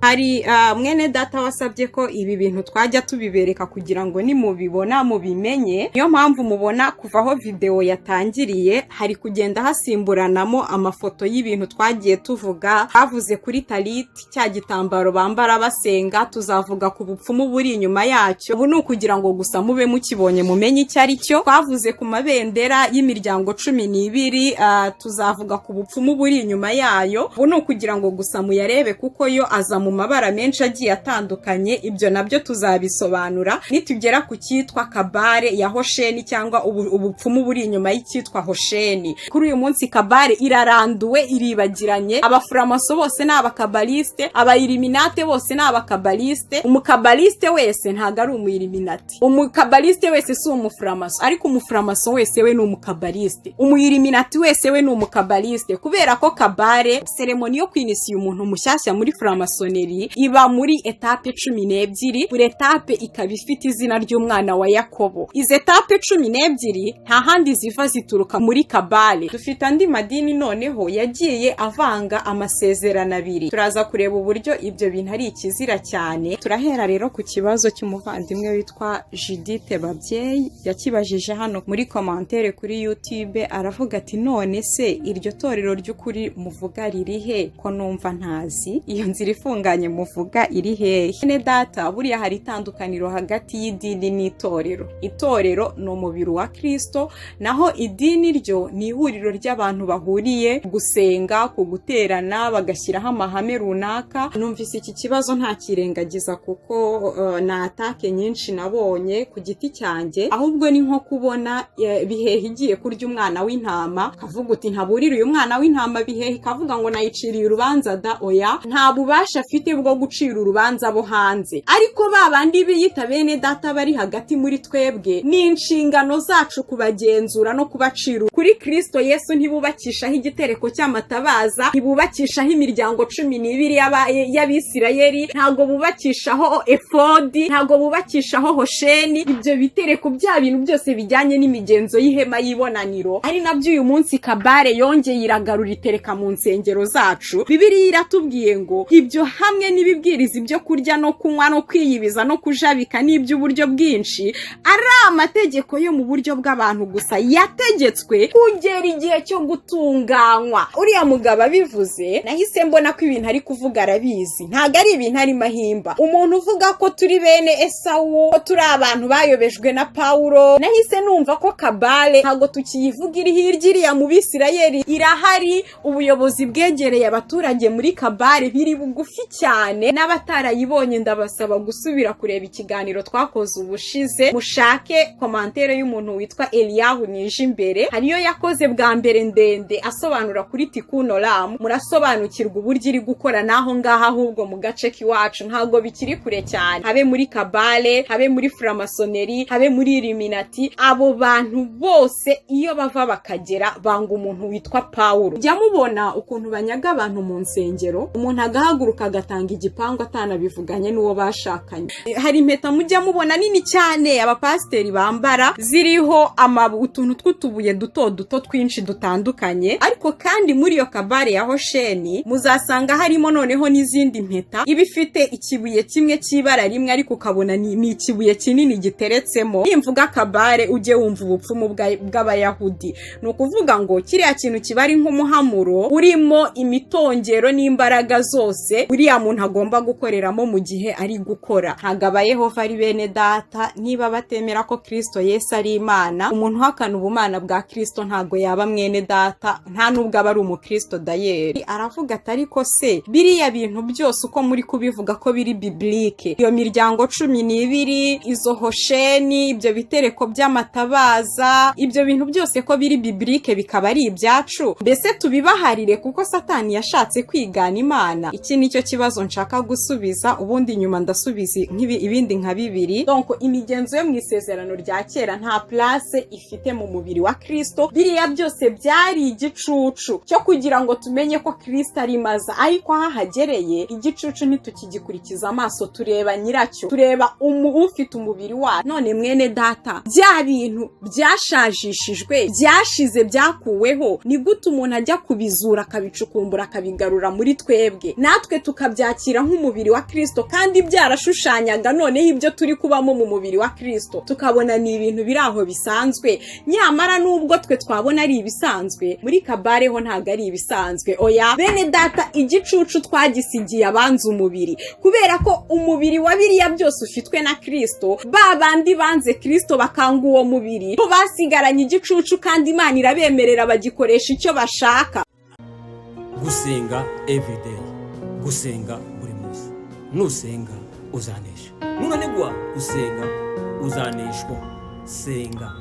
hari mwene data wasabye ko ibi bintu twajya tubibereka kugira ngo nimubibona mubimenye. Niyo mpamvu mubona kuva aho video yatangiriye hari kugenda hasimburanamo amafoto y'ibintu twagiye tuvuga. Bavuze kuri talit, cya gitambaro bambara basenga, tuzavuga ku bupfumu buri inyuma yacyo. Ubu ni ukugira ngo gusa mube mukibonye mumenye icyo ari cyo. Twavuze ku mabendera y'imiryango 12, tuzavuga ku bupfumu buri inyuma yayo. Ubu ni ukugira ngo gusa muyarebe kuko yo aza mu mabara menshi agiye atandukanye. Ibyo nabyo tuzabisobanura nitugera ku cyitwa kabare ya Hosheni cyangwa ubupfumu buri inyuma y'icyitwa Hosheni. Kuri uyu munsi kabare iraranduwe, iribagiranye. Abafuramaso bose ni abakabaliste, abayiliminate bose ni abakabaliste. Umukabaliste wese ntago ari umuyiliminati, umukabaliste wese si umufuramaso, ariko umufuramaso wese we ni umukabaliste, umuyiliminati wese we ni umukabaliste. Kubera ko kabare, seremoni yo kwinisiya umuntu mushyashya muri framasoneri iba muri etape 12. Buri etape ikaba ifite izina ry'umwana wa Yakobo. Izi etape 12 nta handi ziva zituruka muri kabale. Dufite andi madini noneho yagiye avanga amasezerano abiri. Turaza kureba uburyo ibyo bintu ari ikizira cyane. Turahera rero ku kibazo cy'umuvandimwe witwa Judith Babyeyi, yakibajije hano muri commentaire kuri YouTube. Aravuga ati none se iryo torero ry'ukuri muvuga riri he ko numva ntazi? Iyo nzira ifunganye muvuga iri hehe? Ene data, buriya hari itandukaniro hagati y'idini n'itorero. Itorero ni umubiri wa Kristo, naho idini ryo ni ihuriro ry'abantu bahuriye gusenga, kuguterana, bagashyiraho amahame runaka. Numvise iki kibazo nta kirengagiza kuko na atake nyinshi nabonye ku giti cyanjye, ahubwo ni nko kubona bihehe igiye kurya umwana w'intama, kavuga uti ntaburira uyu mwana w'intama bihehe, kavuga ngo nayiciriye urubanza da. Oya, nta bubasha afite bwo gucira urubanza bo hanze, ariko babandi biyita bene data bari hagati muri twebwe, ni inshingano zacu kubagenzura no kubacira. Kuri Kristo Yesu ntibubakishaho igitereko cy'amatabaza, ntibubakishaho imiryango 12 y'Abisirayeli, ntago bubakishaho efodi, ntago bubakishaho Hosheni. Ibyo bitereko bya bintu byose bijyanye n'imigenzo y'ihema y'ibonaniro, ari nabyo uyu munsi kabare yongeye iragarura itereka mu nsengero zacu. Bibiliya iratubwiye ngo ibyo hamwe n'ibibwiriza ibyo kurya no kunywa no kwiyibiza no kujabika n'iby'uburyo bwinshi ari amategeko yo mu buryo bw'abantu gusa, yategetswe kugera igihe cyo gutunganywa. Uriya mugabo abivuze nahise mbona ko ibintu ari kuvuga arabizi, ntago ari ibintu ari mahimba. Umuntu uvuga ko turi bene Esawu, ko turi abantu bayobejwe na Paulo, nahise numva ko kabale ntago tukiyivuga iri hirya iriya mu Bisirayeli irahari. Ubuyobozi bwegereye abaturage muri kabale biri bugufi cyane. N'abatarayibonye ndabasaba gusubira kureba ikiganiro twakoze ubushize, mushake commentaire y'umuntu witwa Eliyahu Nijimbere, hariyo yakoze bwa mbere ndende asobanura kuri Tikuno Ram. Murasobanukirwa uburyo iri gukora naho ngaha, ahubwo mu gace kiwacu ntago bikiri kure cyane, habe muri kabale, habe muri framasoneri, habe muri Illuminati. Abo bantu bose iyo bava bakagera banga umuntu witwa Paulo. Jya mubona ukuntu banyaga abantu mu nsengero, umuntu agahaguruka agatanga igipangu atanabivuganye n'uwo bashakanye. Hari impeta mujya mubona nini cyane abapasteri bambara ziriho utuntu tw'utubuye duto duto twinshi dutandukanye, ariko kandi muri iyo kabare ya Hosheni muzasanga harimo noneho n'izindi mpeta ibifite ikibuye kimwe cy'ibara rimwe, ariko ukabona ni ikibuye kinini giteretsemo. Nimvuga kabare ujye wumva ubupfumu bw'Abayahudi. Ni ukuvuga ngo kiriya kintu kibari nk'umuhamuro urimo imitongero n'imbaraga zose uriya muntu agomba gukoreramo mu gihe ari gukora. Ntago Abayehova ari bene data niba batemera ko Kristo Yesu ari Imana. Umuntu uhakana ubumana bwa Kristo ntago yaba mwene data, nta nubwo aba ari umukristo dayeri. Aravuga ati ariko se biriya bintu byose uko muri kubivuga ko biri biblike, iyo miryango 12, izo Hosheni, ibyo bitereko by'amatabaza, ibyo bintu byose ko biri biblike bikaba ari ibyacu, mbese tubibaharire kuko Satani yashatse kwigana Imana? Iki nicyo kibazo nshaka gusubiza, ubundi nyuma ndasubiza ibindi nka bibiri. Donc imigenzo yo mu isezerano rya kera nta place ifite mu mubiri wa Kristo. Biriya byose byari igicucu cyo kugira ngo tumenye ko Kristo ari maza, ariko hahagereye igicucu ntitukigikurikiza amaso, tureba nyiracyo, tureba ufite umubiri wa. None mwene data, bya bintu byashajishijwe, byashize, byakuweho, ni gute umuntu ajya kubizura akabicukumbura akabigarura muri twebwe, natwe tukabyakira nk'umubiri wa Kristo kandi byarashushanyaga noneho ibyo turi kubamo mu mubiri wa Kristo, tukabona ni ibintu biri aho bisanzwe. Nyamara nubwo twe twabona ari ibisanzwe, muri kabare ho ntago ari ibisanzwe. Oya bene data, igicucu twagisigiye abanza umubiri, kubera ko umubiri wa biriya byose ufitwe na Kristo. Babandi banze Kristo bakanga uwo mubiri, bo basigaranye igicucu kandi Imana irabemerera bagikoresha icyo bashaka. Gusenga everyday, gusenga buri munsi. Nusenga uzanesha, nunanigwa gusenga uzaneshwa. Senga.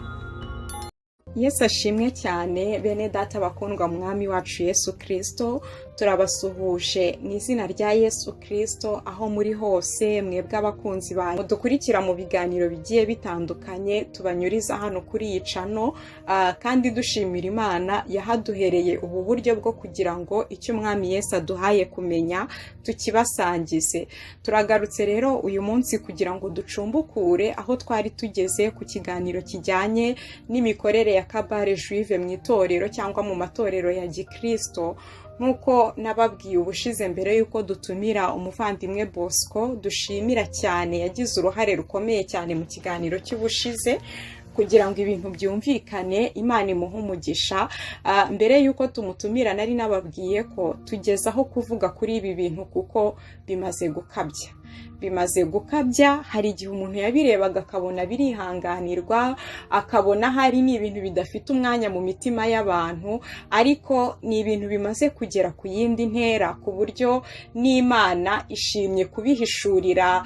Yesu ashimwe cyane. Bene data bakundwa mwami wacu Yesu Kristo, turabasuhuje mu izina rya Yesu Kristo aho muri hose, mwebwe abakunzi banyu dukurikira mu biganiro bigiye bitandukanye tubanyuriza hano kuri iyi channel, kandi dushimira Imana yahaduhereye ubu buryo bwo kugira ngo icyo umwami Yesu aduhaye kumenya tukibasangize. Turagarutse rero uyu munsi kugira ngo ducumbukure aho twari tugeze ku kiganiro kijyanye n'imikorere ya kabare juive mu itorero cyangwa mu matorero ya Gikristo. Nkuko nababwiye ubushize mbere yuko dutumira umuvandimwe Bosco, dushimira cyane, yagize uruhare rukomeye cyane mu kiganiro cy'ubushize kugira ngo ibintu byumvikane. Imana imuhe umugisha. Mbere yuko tumutumira nari nababwiye ko tugezaho kuvuga kuri ibi bintu kuko bimaze gukabya. Hari igihe umuntu yabirebaga akabona birihanganirwa, akabona hari ni ibintu bidafite umwanya mu mitima y'abantu, ariko ni ibintu bimaze kugera ku yindi ntera, ku buryo n'Imana ishimye kubihishurira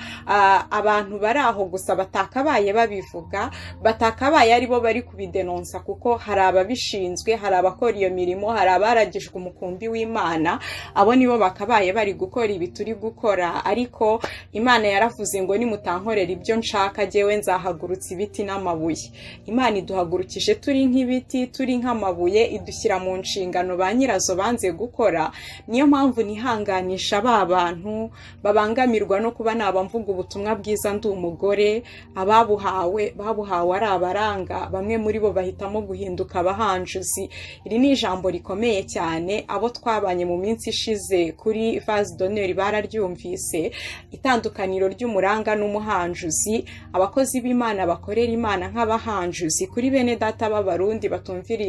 abantu bari aho gusa batakabaye babivuga, batakabaye ari bo bari kubidenonsa, kuko hari ababishinzwe, hari abakora iyo mirimo, hari abaragijwe umukumbi w'Imana, abo nibo bakabaye bari gukora ibi turi gukora. Ariko Imana yaravuze ngo nimutankorera ibyo nshaka jewe nzahagurutsa ibiti n'amabuye. Imana iduhagurukije turi nk'ibiti, turi nk'amabuye, idushyira mu nshingano ba nyirazo banze gukora. Niyo mpamvu nihanganisha ba bantu babangamirwa no kuba nabamvuga ubutumwa bwiza ndi umugore, babuhawe ari abaranga, bamwe muri bo bahitamo guhinduka abahanjuzi. Iri ni ijambo rikomeye cyane, abo twabanye mu minsi ishize kuri Vase d'Honneur bararyumvise, itandukaniro ry'umuranga n'umuhanjuzi. Abakozi b'Imana bakorera Imana nk'abahanjuzi. Kuri bene data b'abarundi batumvira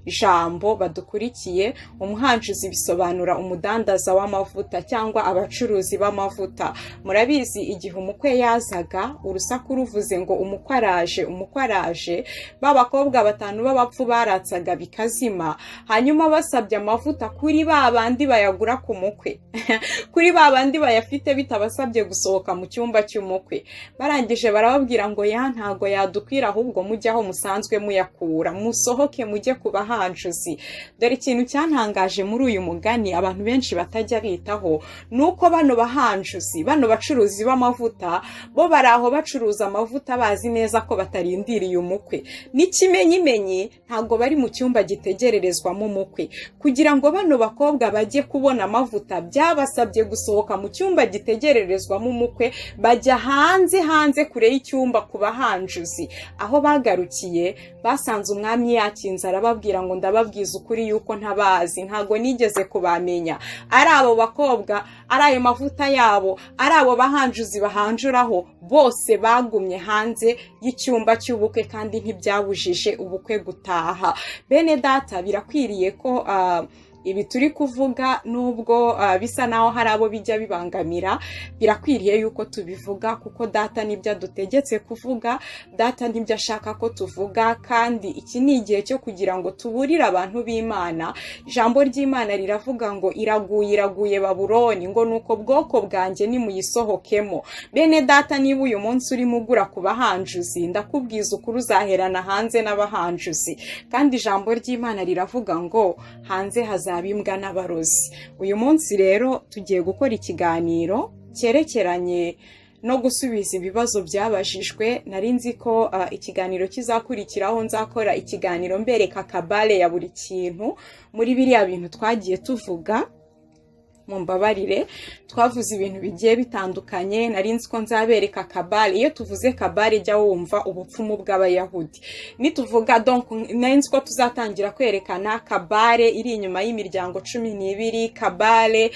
ijambo badukurikiye, umuhanjuzi bisobanura umudandaza w'amavuta cyangwa abacuruzi b'amavuta. Murabizi igihe umukwe yazaga, urusaku ruvuze ngo umukwe araje, b'abakobwa batanu b'abapfu baratsaga bikazima, hanyuma basabye amavuta kuri babandi bayagura ku mukwe kuri babandi bayafite bitabasabye gusohoka mu cyumba cy'umukwe. Barangije barababwira ngo ntago yadukwira, ahubwo mujyaho musanzwe muyakura, musohoke mujye ku bahanjuzi. Dore ikintu cyantangaje muri uyu mugani abantu benshi batajya bitaho, nuko bano bahanjuzi, bano bacuruzi b'amavuta, bo baraho bacuruza amavuta bazi neza ko batarindiriye umukwe. N'ikimenyimenyi ntago bari mu cyumba gitegererezwamo umukwe. Kugira ngo bano bakobwa bajye kubona amavuta, byabasabye gusohoka mu cyumba gitegererezwamo umukwe, bajya hanze kure y'icyumba ku bahanjuzi. Aho bagarukiye basanze umwami yakinze, arababwira ngo ndababwiza ukuri yuko ntabazi, ntago nigeze kubamenya. Ari abo bakobwa, ari ayo mavuta yabo, ari abo bahanjuzi bahanjuraho, bose bagumye hanze y'icyumba cy'ubukwe, kandi ntibyabujije ubukwe gutaha. Bene data, birakwiriye ko ibi turi kuvuga nubwo bisa naho hari abo bijya bibangamira, birakwiriye yuko tubivuga kuko data nibyo adutegetse kuvuga, data nibyo ashaka ko tuvuga, kandi iki ni igihe cyo kugira ngo tuburire abantu b'Imana. Ijambo ry'Imana riravuga ngo iraguye Babuloni, ngo nuko bwoko bwanjye nimuyisohokemo. Bene data, niba uyu munsi urimo ugura ku bahanjuzi, ndakubwiza ukuri uzaherana hanze n'abahanjuzi. Kandi ijambo ry'Imana riravuga ngo hanze hazabimbwa n'abarozi. Uyu munsi rero tugiye gukora ikiganiro cyerekeranye no gusubiza ibibazo byabajijwe. Nari nzi ko ikiganiro kizakurikiraho nzakora ikiganiro mbereka kabale ya buri kintu muri biriya bintu twagiye tuvuga. Mumbabarire, twavuze ibintu bigiye bitandukanye. Nari nzi ko nzabereka kabale. Iyo tuvuze kabale jya wumva ubupfumu bw'abayahudi. Nituvuga donc nari nzi ko tuzatangira kwerekana kabale iri inyuma y'imiryango 12, kabale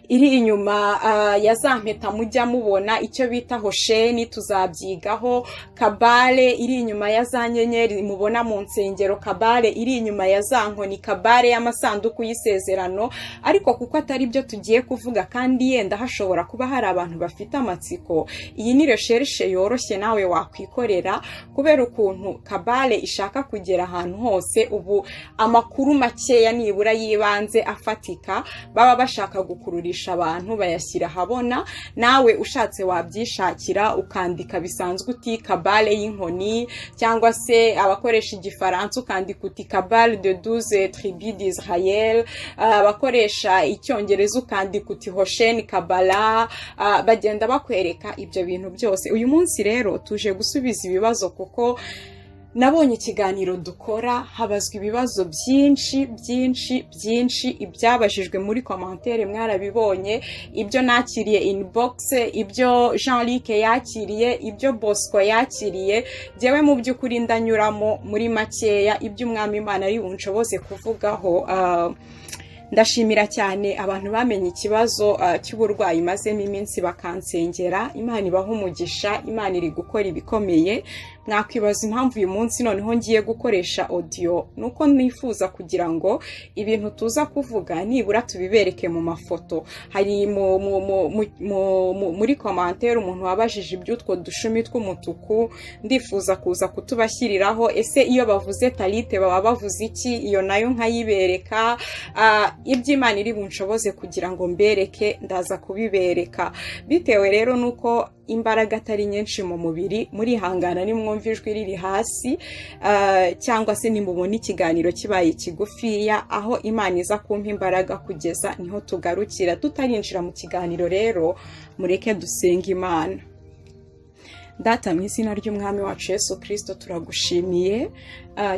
iri inyuma ya za mpeta mujya mubona icyo bita hosheni, tuzabyigaho. Kabale iri inyuma ya za nyenyeri mubona mu nsengero, kabale iri inyuma ya za nkoni, kabale y'amasanduku y'isezerano. Ariko kuko atari byo tugiye kuvuga kandi yenda hashobora kuba hari abantu bafite amatsiko, iyi ni recherche yoroshye nawe wakwikorera, kubera ukuntu kabale ishaka kugera ahantu hose. Ubu amakuru makeya nibura yibanze afatika baba bashaka gukururisha abantu bayashyira habona. Nawe ushatse wabyishakira ukandika bisanzwe uti kabale y'inkoni, cyangwa se abakoresha igifaransa ukandika uti kabale de 12 tribus d'Israël, abakoresha icyongereza ukandika uti Hoshen Kabala. Bagenda bakwereka ibyo bintu byose. Uyu munsi rero tuje gusubiza ibibazo, kuko nabonye ikiganiro dukora habazwa ibibazo byinshi. Ibyabajijwe muri commentaire mwarabibonye, ibyo nakiriye inbox, ibyo Jean-Luc yakiriye, ibyo Bosco yakiriye. Jewe mu by'ukuri ndanyuramo muri makeya ibyo Umwami Imana ari bunshoboze kuvugaho. Ndashimira cyane abantu bamenye ikibazo cy'uburwayi mazemo iminsi bakansengera. Imana ibaha umugisha, Imana iri gukora ibikomeye. Mwakwibaza impamvu uyu munsi noneho ngiye gukoresha audio, nuko nifuza kugira ngo ibintu tuza kuvuga nibura tubibereke mu mafoto. Hari muri commentaire umuntu wabajije iby'utwo dushumi tw'umutuku, ndifuza kuza kutubashyiriraho. Ese iyo bavuze talite baba bavuze iki? Iyo nayo nkayibereka. Iby'Imana iri bunshoboze kugira ngo mbereke ndaza kubibereka. Bitewe rero nuko imbaraga atari nyinshi mu mubiri, muri hangana nimwumva ijwi riri hasi, cyangwa se nimubona ikiganiro kibaye kigufiya, aho Imana iza kumpa imbaraga kugeza niho tugarukira. Tutarinjira mu kiganiro rero, mureke dusenga Imana. Data, mu izina ry'Umwami wacu Yesu Kristo, turagushimiye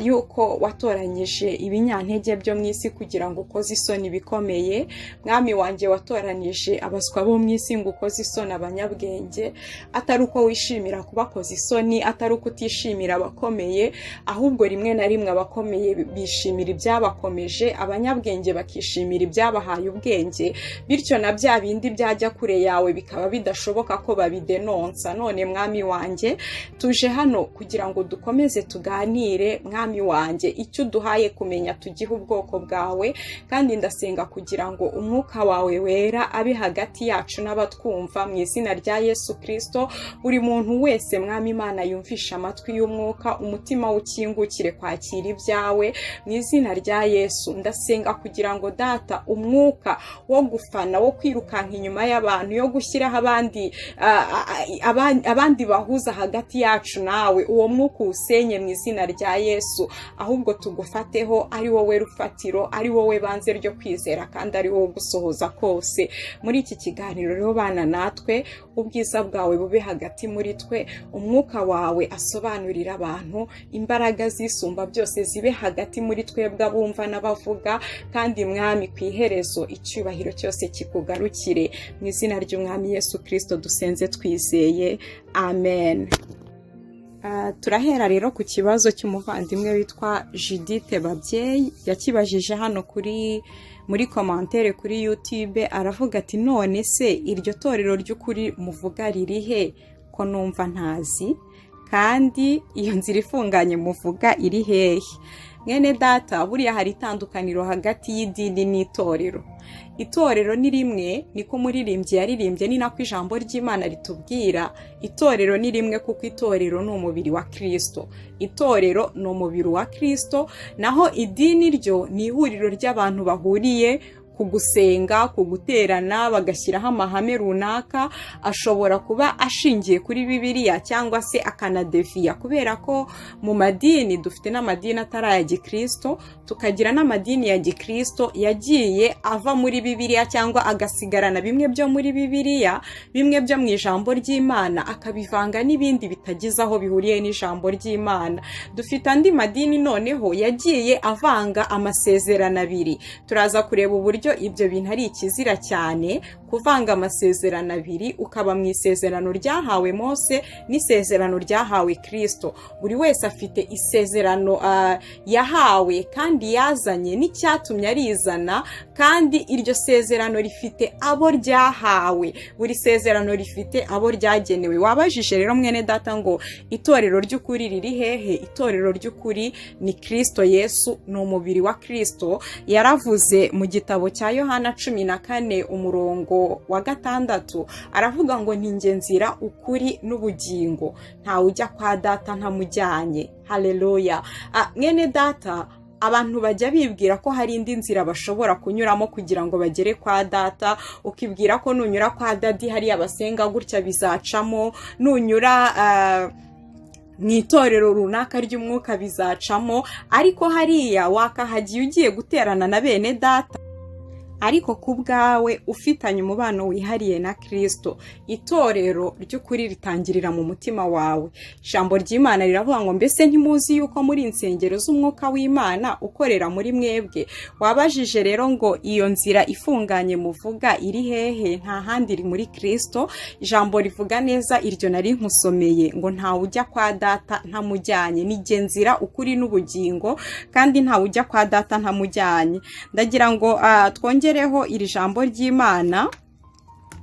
yuko watoranyije ibinyantege byo mu isi kugira ngo ukoze isoni bikomeye. Mwami wanjye, watoranije abaswa bo mu isi ngo ukoze isoni abanyabwenge. Atari uko wishimira kubakoza isoni, atari uko utishimira abakomeye, ahubwo rimwe na rimwe abakomeye bishimira ibyabakomeje, abanyabwenge bakishimira ibyabahaye ubwenge, bityo na bya bindi byajya kure yawe bikaba bidashoboka ko babidenonsa. None Mwami wanjye, tuje hano kugira ngo dukomeze tuganire. Mwami wanjye, icyo duhaye kumenya tugihe ubwoko bwawe, kandi ndasenga kugira ngo umwuka wawe wera abe hagati yacu n'abatwumva, mu izina rya Yesu Kristo. Buri muntu wese Mwami Imana yumvisha amatwi y'umwuka, umutima ukingukire kwakira ibyawe, mu izina rya Yesu. Ndasenga kugira ngo Data, umwuka wo gufana, wo kwirukanka inyuma y'abantu, yo gushyiraho abandi bahuza hagati yacu nawe, uwo mwuka usenye mu izina rya Yesu. Ahubwo tugufateho, ari wowe rufatiro, ari wowe banze ryo kwizera, kandi ari wowe gusohoza kose. Muri iki kiganiro rero bana natwe, ubwiza bwawe bube hagati muri twe, umwuka wawe asobanurira abantu, imbaraga zisumba byose zibe hagati muri twebwe abumva n'abavuga, kandi Mwami ku iherezo icyubahiro cyose kikugarukire. Mu izina ry'Umwami Yesu Kristo dusenze twizeye, amen. Turahera rero ku kibazo cy'umuvandimwe witwa Judith Babyeyi. Yakibajije hano muri commentaire kuri YouTube, aravuga ati none se iryo torero ry'ukuri muvuga ririhe ko numva ntazi, kandi iyo nzira ifunganye muvuga iri hehe? Mwene data, buriya hari itandukaniro hagati y'idini n'itorero. Itorero ni rimwe, niko umuririmbyi yaririmbye, ni nako ijambo ry'Imana ritubwira. Itorero ni rimwe kuko itorero ni umubiri wa Kristo. Itorero ni umubiri wa Kristo, naho idini ryo ni ihuriro ry'abantu bahuriye ku gusenga, ku guterana, bagashyiraho amahame runaka. Ashobora kuba ashingiye kuri Bibiliya cyangwa se akanadeviya, kubera ko mu madini dufite n'amadini atari aya Gikristo, tukagira n'amadini ya Gikristo yagiye ava muri Bibiliya cyangwa agasigarana bimwe byo muri Bibiliya, bimwe byo mu ijambo ry'Imana, akabivanga n'ibindi bitagize aho bihuriye n'ijambo ry'Imana. Dufite andi madini noneho yagiye avanga amasezerano abiri. Turaza kureba uburyo uburyo ibyo bintu ari ikizira cyane, kuvanga amasezerano abiri ukaba mu isezerano ryahawe Mose n'isezerano ryahawe Kristo. Buri wese afite isezerano yahawe kandi yazanye n'icyatumye arizana, kandi iryo sezerano rifite abo ryahawe. Buri sezerano rifite abo ryagenewe. Wabajije rero mwene data ngo itorero ry'ukuri riri hehe? Itorero ry'ukuri ni Kristo Yesu, ni umubiri wa Kristo. Yaravuze mu gitabo cya Yohana 14 umurongo wa 6, aravuga ngo ni njye nzira, ukuri n'ubugingo, ntawe ujya kwa data ntamujyanye. Haleluya. Mwene data, abantu bajya bibwira ko hari indi nzira bashobora kunyuramo kugira ngo bagere kwa data. Ukibwira ko nunyura kwa dadi hari abasenga gutya bizacamo, nunyura mu itorero runaka ry'umwuka bizacamo, ariko hariya wakahagiye ugiye guterana na bene data. Ariko ku bwawe ufitanye umubano wihariye na Kristo, itorero ry'ukuri ritangirira mu mutima wawe. Ijambo ry'Imana riravuga ngo mbese ntimuzi yuko muri insengero z'umwuka w'Imana ukorera muri mwebwe? Wabajije rero ngo iyo nzira ifunganye muvuga iri hehe? Nta handi iri muri Kristo. Ijambo rivuga neza iryo nari nkusomeye ngo ntawe ujya kwa data ntamujyanye. Ni jye nzira, ukuri n'ubugingo, kandi ntawe ujya kwa data ntamujyanye. Ndagira ngo twongereho iri jambo ry'Imana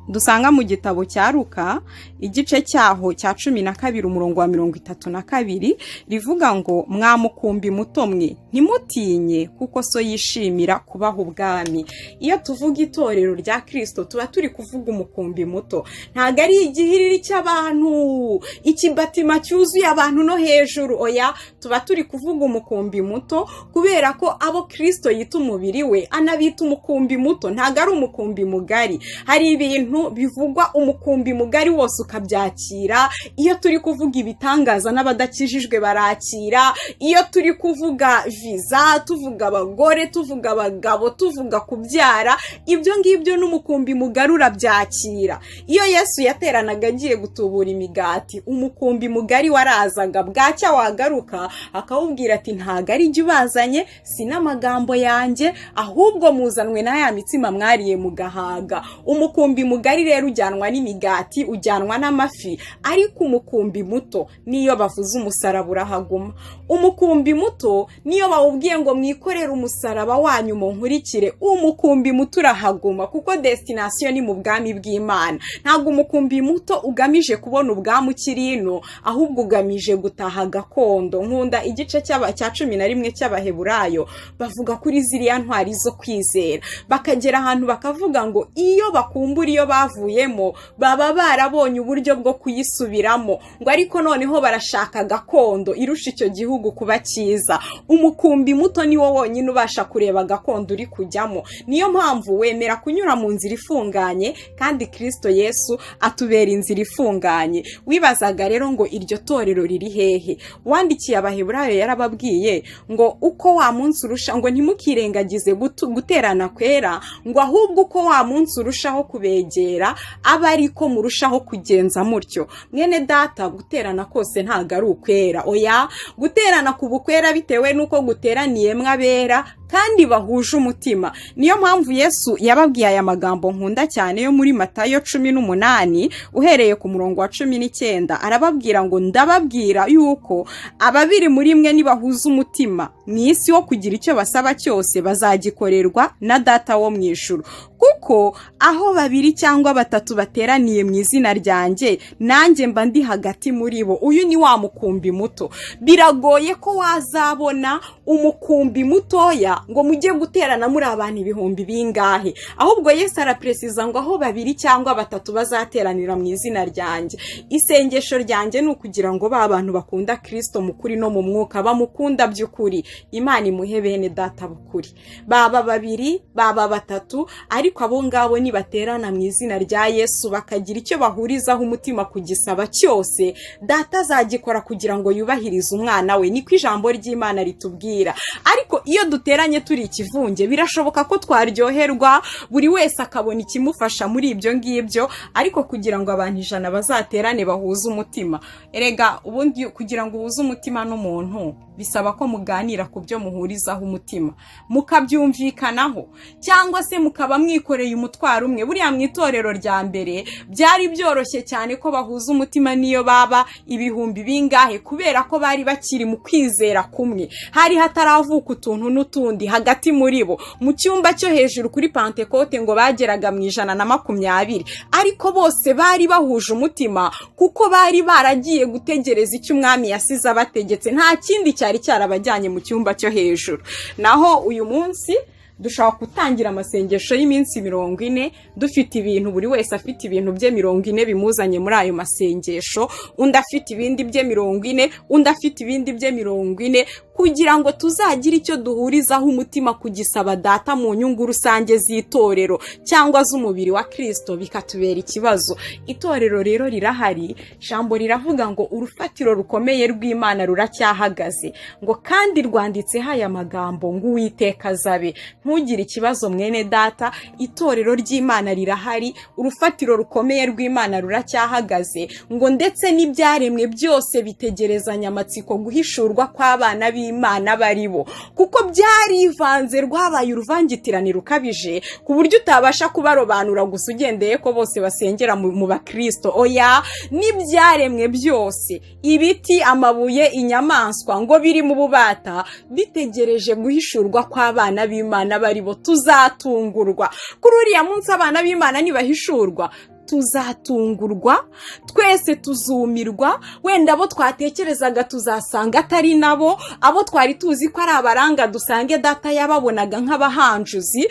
dusanga mu gitabo cya Luka igice cyaho cya 12 umurongo wa 32, rivuga ngo mwamukumbi muto mwe ntimutinye kuko so yishimira kubaha ubwami. Iyo tuvuga itorero rya Kristo tuba turi kuvuga umukumbi muto. Ntago ari igihiriri cy'abantu, ikibatima cyuzuye abantu no hejuru, oya, tuba turi kuvuga umukumbi muto kubera ko abo Kristo yita umubiri we anabita umukumbi muto. Ntago ari umukumbi mugari. Hari ibintu bivugwa umukumbi mugari wose ukabyakira. Iyo turi kuvuga ibitangaza n'abadakijijwe barakira. Iyo turi kuvuga viza, tuvuga abagore, tuvuga abagabo, tuvuga kubyara, ibyo ngibyo n'umukumbi mugari urabyakira. Iyo Yesu yateranaga agiye gutubura imigati, umukumbi mugari warazaga, bwacya wagaruka akawubwira ati ntago ari jye ubazanye, si n'amagambo yanjye, ahubwo muzanwe na ya mitsima mwariye mugahaga. Umukumbi mugari rero ujyanwa n'imigati, ujyanwa n'amafi, ariko umukumbi muto niyo bavuze umusaraba urahaguma. Umukumbi muto niyo bawubwiye ngo mwikorere umusaraba wanyu mu nkurikire, umukumbi muto urahaguma, kuko destination ni mu bwami bw'Imana. Ntabwo umukumbi muto ugamije kubona ubwami ukirino, ahubwo ugamije gutaha gakondo. Nkunda igice cya 11 cy'Abaheburayo, bavuga kuri ziriya ntwari zo kwizera, bakagera ahantu bakavuga ngo iyo bakumbura iyo bavuyemo baba barabonye uburyo bwo kuyisubiramo, ngo ariko noneho barashaka gakondo irusha icyo gihugu kuba cyiza. Umukumbi muto ni wo wonyine ubasha kureba gakondo uri kujyamo. Niyo mpamvu wemera kunyura mu nzira ifunganye, kandi Kristo Yesu atubera inzira ifunganye. Wibazaga rero ngo iryo torero riri hehe? Wandikiye Abaheburayo yarababwiye ngo uko wa munsi urusha, ngo ntimukirengagize guterana kwera, ngo ahubwo uko wa munsi urushaho kubegera aba ariko murushaho kugenza mutyo. Mwene data, guterana kose ntago ari ukwera, oya, guterana ku bukwera bitewe nuko guteraniye mwabera kandi bahuje umutima. Niyo mpamvu Yesu yababwiye aya magambo nkunda cyane yo muri Matayo 18 uhereye ku murongo wa 19, arababwira ngo ndababwira yuko ababiri muri mwe nibahuza umutima mu isi wo kugira icyo basaba cyose bazagikorerwa na data wo mu ijuru. Kuko aho 2 cyangwa 3 bateraniye mu izina ryanjye, nanjye mba ndi hagati muri bo. Uyu ni wa mukumbi muto. Biragoye ko wazabona umukumbi mutoya ngo mujye guterana muri abantu ibihumbi bingahe. Ahubwo Yesu arapresiza ngo aho 2 cyangwa 3 bazateranira mu izina ryanjye. Isengesho ryanjye ni ukugira ngo ba bantu bakunda Kristo mu kuri no mu mwuka, bamukunda by'ukuri, Imana imuhe bene data bukuri. Baba 2, baba 3, ariko abo ngabo ni baterana mu izina rya Yesu, bakagira icyo bahurizaho umutima kugisaba cyose, data azagikora kugira ngo yubahirize umwana we. Niko ijambo ry'Imana ritubwira. Ariko iyo dutera twateranye turi ikivunge birashoboka ko twaryoherwa buri wese akabona ikimufasha muri ibyo ngibyo, ariko kugira ngo abantu 100 bazaterane bahuze umutima, erega ubundi kugira ngo uhuze umutima n'umuntu bisaba ko muganira ku byo muhurizaho umutima, mukabyumvikanaho, cyangwa se mukaba mwikoreye umutwaro umwe. Buriya mu itorero rya mbere byari byoroshye cyane ko bahuza umutima niyo baba ibihumbi bingahe, kubera ko bari bakiri mu kwizera kumwe, hari hataravuka utuntu n'utundi hagati muri bo. Mu cyumba cyo hejuru kuri Pentecote ngo bageraga mu 120, ariko bose bari bahuje umutima kuko bari baragiye gutegereza icyo umwami yasize abategetse, nta kindi cyari cyarabajyanye mu cyumba cyo hejuru. Naho uyu munsi dushaka gutangira amasengesho y'iminsi 40 dufite ibintu, buri wese afite ibintu bye 40 bimuzanye muri ayo masengesho, undi afite ibindi bye 40, undi afite ibindi bye 40, kugira ngo tuzagira icyo duhurizaho umutima kugisaba Data mu nyungu rusange z'itorero cyangwa z'umubiri wa Kristo, bikatubera ikibazo. Itorero rero rirahari, jambo riravuga ngo urufatiro rukomeye rw'Imana ruracyahagaze, ngo kandi rwanditse haya magambo ngo Uwiteka azabe. Ntugire ikibazo mwene data, itorero ry'Imana rirahari, urufatiro rukomeye rw'Imana ruracyahagaze, ngo ndetse n'ibyaremwe byose bitegerezanya amatsiko guhishurwa kw'abana b'Imana baribo, kuko byarivanze, rwabaye uruvangitirane rukabije ku buryo utabasha kubarobanura gusa ugendeye ko bose basengera mu bakristo. Oya, n'ibyaremwe byose, ibiti, amabuye, inyamaswa, ngo biri mu bubata bitegereje guhishurwa kw'abana b'Imana baribo. Tuzatungurwa kuri uriya munsi, abana b'Imana nibahishurwa tuzatungurwa, twese tuzumirwa. Wenda abo twatekerezaga tuzasanga atari nabo, abo twari tuzi ko ari abaranga dusange Data yababonaga nk'abahanjuzi.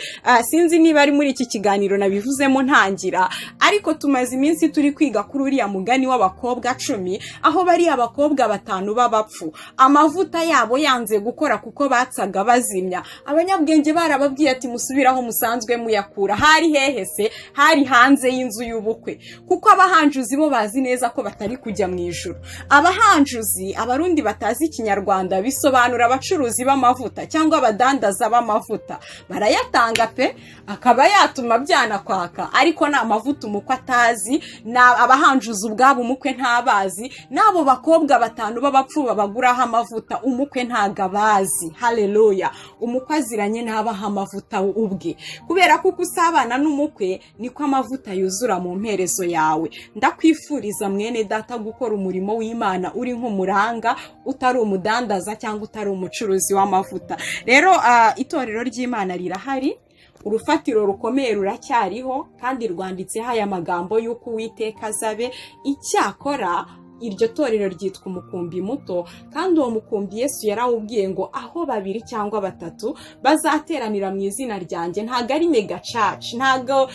Sinzi niba ari muri iki kiganiro nabivuzemo ntangira, ariko tumaze iminsi turi kwiga kuri uriya mugani w'abakobwa 10, aho bari abakobwa 5 b'abapfu, amavuta yabo yanze gukora kuko batsaga bazimya. Abanyabwenge barababwiye ati musubiraho musanzwe muyakura. Hari hehe se? Hari hanze y'inzu y'ubukwe, kuko abahanjuzi bo bazi neza ko batari kujya mu ijuru. Abahanjuzi, abarundi batazi ikinyarwanda, bisobanura abacuruzi b'amavuta cyangwa abadandaza b'amavuta. Barayatanga pe, akaba yatuma byana kwaka, ariko nta mavuta umukwe atazi, na abahanjuzi ubwabo umukwe ntabazi. Nabo bakobwa 5 b'abapfu babaguraho amavuta, umukwe ntaga bazi. Haleluya! Umukwe aziranye n'abaha amavuta ubwe, kubera ko usabana n'umukwe niko amavuta yuzura mu mperezo yawe. Ndakwifuriza mwene data gukora umurimo w'Imana uri nk'umuranga, utari umudandaza cyangwa utari umucuruzi w'amavuta. Rero itorero ry'Imana rirahari, urufatiro rukomeye ruracyariho, kandi rwanditseho aya magambo y'uko Uwiteka azabe. Icyakora iryo torero ryitwa umukumbi muto, kandi uwo mukumbi Yesu yarawubwiye ngo aho 2 cyangwa 3 bazateranira mu izina ryanjye. Ntago ari mega church, ntago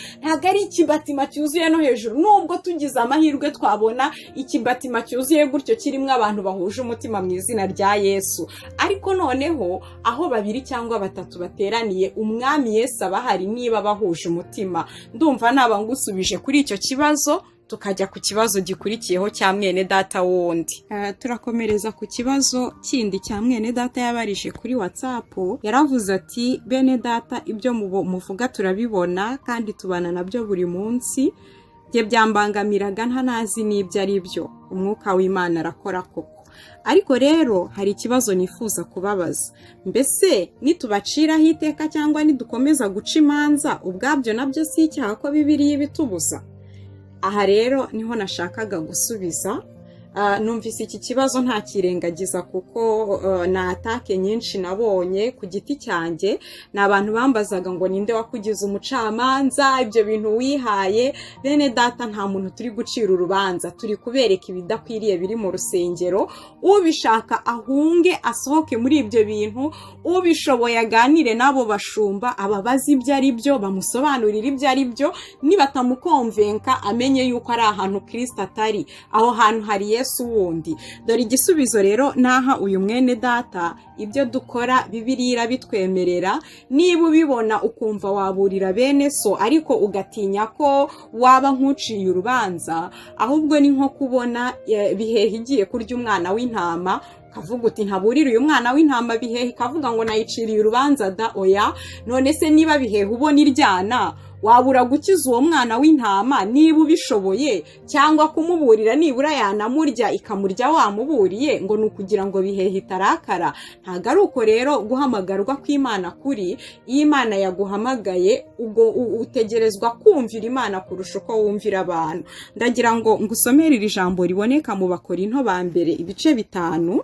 ari ikibatima cyuzuye no hejuru, nubwo tugize amahirwe twabona ikibatima cyuzuye gutyo kirimo abantu bahuje umutima mu izina rya Yesu. Ariko noneho aho 2 cyangwa 3 bateraniye, umwami Yesu abahari niba bahuje umutima. Ndumva naba ngusubije kuri icyo kibazo, tukajya ku kibazo gikurikiyeho cya mwene data wundi. Turakomereza ku kibazo kindi cya mwene data yabarije kuri WhatsApp. Yaravuze ati, bene data, ibyo muvuga turabibona kandi tubana nabyo buri munsi, bye byambangamiraga ntanazi n'ibyo ari byo. Umwuka w'Imana arakora koko, ariko rero hari ikibazo nifuza kubabaza. Mbese nitubaciraho iteka cyangwa nidukomeza guca imanza, ubwabyo nabyo si icyaha ko Bibiliya ibitubuza? Aha rero niho nashakaga gusubiza. Numvise iki kibazo nta kirengagiza, kuko na atake nyinshi nabonye ku giti cyanjye. Ni abantu bambazaga ngo ninde wakugize umucamanza, ibyo bintu wihaye. Bene data, nta muntu turi gucira urubanza, turi kubereka ibidakwiriye biri mu rusengero. Ubishaka ahunge asohoke muri ibyo bintu, ubishoboye aganire nabo bashumba, ababazi ibyo ari byo, bamusobanurira ibyo ari byo. Nibatamukonvenka amenye yuko ari ahantu Kristo atari, aho hantu hari Yesu wundi. Dore igisubizo rero naha uyu mwene data, ibyo dukora Bibiliya irabitwemerera. Niba ubibona ukumva waburira bene so ariko ugatinya ko waba nk'uciye urubanza, ahubwo ni nko kubona Bihehe igiye kurya umwana w'intama, kavuga uti ntaburira uyu mwana w'intama Bihehe, kavuga ngo nayiciriye urubanza da. Oya, none se niba Bihehe ubona iryana, wabura gukiza uwo mwana w'intama niba ubishoboye, cyangwa kumuburira nibura yanamurya ikamurya wamuburiye, ngo ni ukugira ngo Bihehe itarakara? Ntabwo ari uko rero guhamagarwa kw'Imana kuri. Iyo Imana yaguhamagaye ubwo utegerezwa kumvira Imana kurusha uko wumvira abantu. Ndagira ngo ngusomere iri jambo riboneka mu Bakorinto ba mbere ibice 5,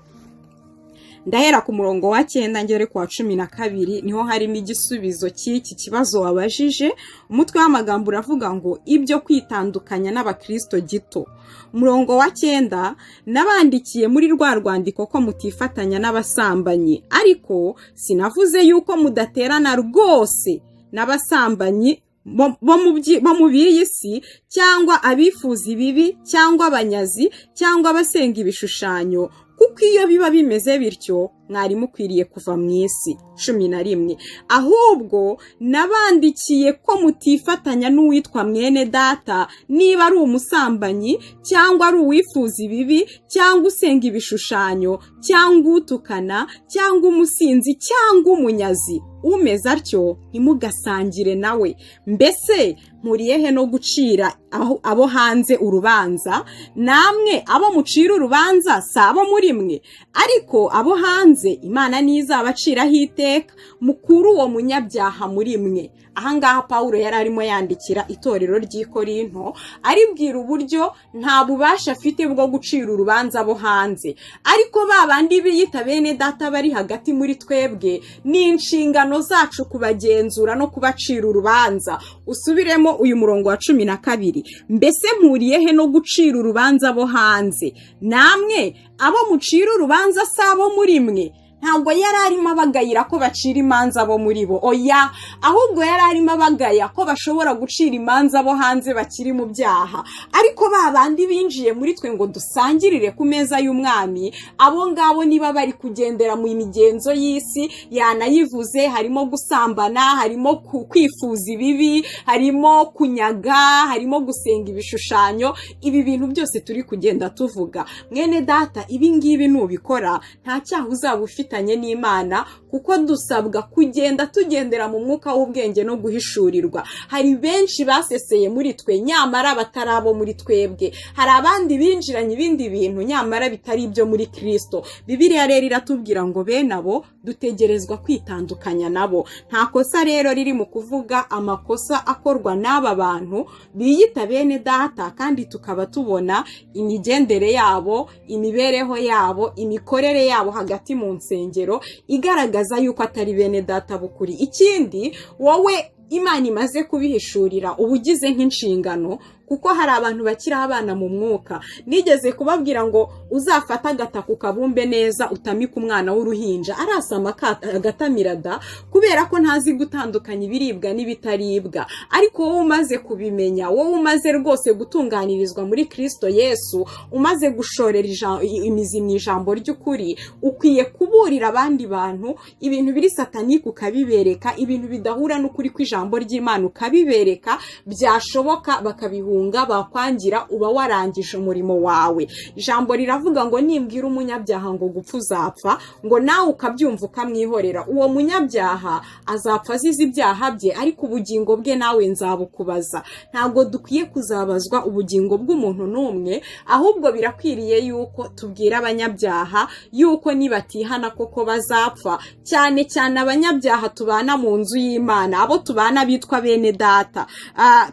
ndahera ku murongo wa 9 ngere ku wa 12, niho harimo igisubizo cy'iki kibazo wabajije. Umutwe w'amagambo uravuga ngo ibyo kwitandukanya n'abakristo gito. Umurongo wa 9, nabandikiye muri rwa rwandiko ko mutifatanya n'abasambanyi, ariko sinavuze yuko mudaterana rwose n'abasambanyi bo mu b'isi, cyangwa abifuza ibibi, cyangwa abanyazi, cyangwa abasenga ibishushanyo, kuko iyo biba bimeze bityo mwari mukwiriye kuva mu isi. 11, ahubwo nabandikiye ko mutifatanya n'uwitwa mwene data niba ari umusambanyi, cyangwa ari uwifuza ibibi, cyangwa usenga ibishushanyo, cyangwa utukana, cyangwa umusinzi, cyangwa umunyazi. Umeze atyo ntimugasangire nawe. Mbese mpuriyehe no gucira abo hanze urubanza? Namwe abo mucira urubanza si abo muri mwe, ariko abo hanze Imana nizabaciraho iteka. Mukuru uwo munyabyaha muri mwe. Ahangaha Pawulo yari arimo yandikira itorero ry'i Korinto, aribwira uburyo nta bubasha afite bwo gucira urubanza abo hanze, ariko babandi biyita bene data bari hagati muri twebwe, ni inshingano zacu kubagenzura no kubacira urubanza. Usubiremo uyu murongo wa 12, mbese mpuriyehe no gucira urubanza abo hanze? Namwe abo mucira urubanza si abo muri mwe. Ntabwo yari arimo abagayira ko bacira imanza bo muri bo, oya, ahubwo yari arimo abagaya ko bashobora gucira imanza bo hanze bakiri mu byaha. Ariko babandi binjiye muri twe ngo dusangirire ku meza y'umwami, abo ngabo niba bari kugendera mu migenzo y'isi yanayivuze, harimo gusambana, harimo kwifuza ibibi, harimo kunyaga, harimo gusenga ibishushanyo, ibi bintu byose turi kugenda tuvuga. Mwene data, ibi ngibi nubikora nta cyaha uzaba ufite n'Imana, kuko dusabwa kugenda tugendera mu mwuka w'ubwenge no guhishurirwa. Hari benshi baseseye muri twe nyamara batarabo muri twebwe. Hari abandi binjiranye ibindi bintu nyamara bitari ibyo muri Kristo. Bibiliya rero iratubwira ngo bene abo dutegerezwa kwitandukanya nabo. Nta kosa rero riri mu kuvuga amakosa akorwa n'aba bantu biyita bene data, kandi tukaba tubona imigendere yabo, imibereho yabo, imikorere yabo hagati mu nsengero igaragaza yuko atari bene data bukuri. Ikindi, wowe Imana imaze kubihishurira ubugize nk'inshingano, kuko hari abantu bakira abana mu mwuka. Nigeze kubabwira ngo uzafata agataka ukabumbe neza utamika umwana w'uruhinja, arasama agatamira da, kubera ko ntazi gutandukanya ibiribwa n'ibitaribwa. Ariko wowe umaze kubimenya, wowe umaze rwose gutunganirizwa muri Kristo Yesu, umaze gushorera imizi mu ijambo ry'ukuri, ukwiye kuburira abandi bantu ibintu biri satanike ukabibereka, ibintu bidahura n'ukuri kw'ijambo ry'Imana ukabibereka, byashoboka bakabihu bakwangira, uba warangije umurimo wawe. Ijambo riravuga ngo nimbwira umunyabyaha ngo gupfa uzapfa, ngo nawe ukabyumva ukamwihorera, uwo munyabyaha azapfa azize ibyaha bye, ariko ubugingo bwe nawe nzabukubaza. Ntabwo dukwiye kuzabazwa ubugingo bw'umuntu n'umwe, ahubwo birakwiriye yuko tubwira abanyabyaha yuko nibatihana koko bazapfa, cyane cyane abanyabyaha tubana mu nzu y'Imana, abo tubana bitwa bene data.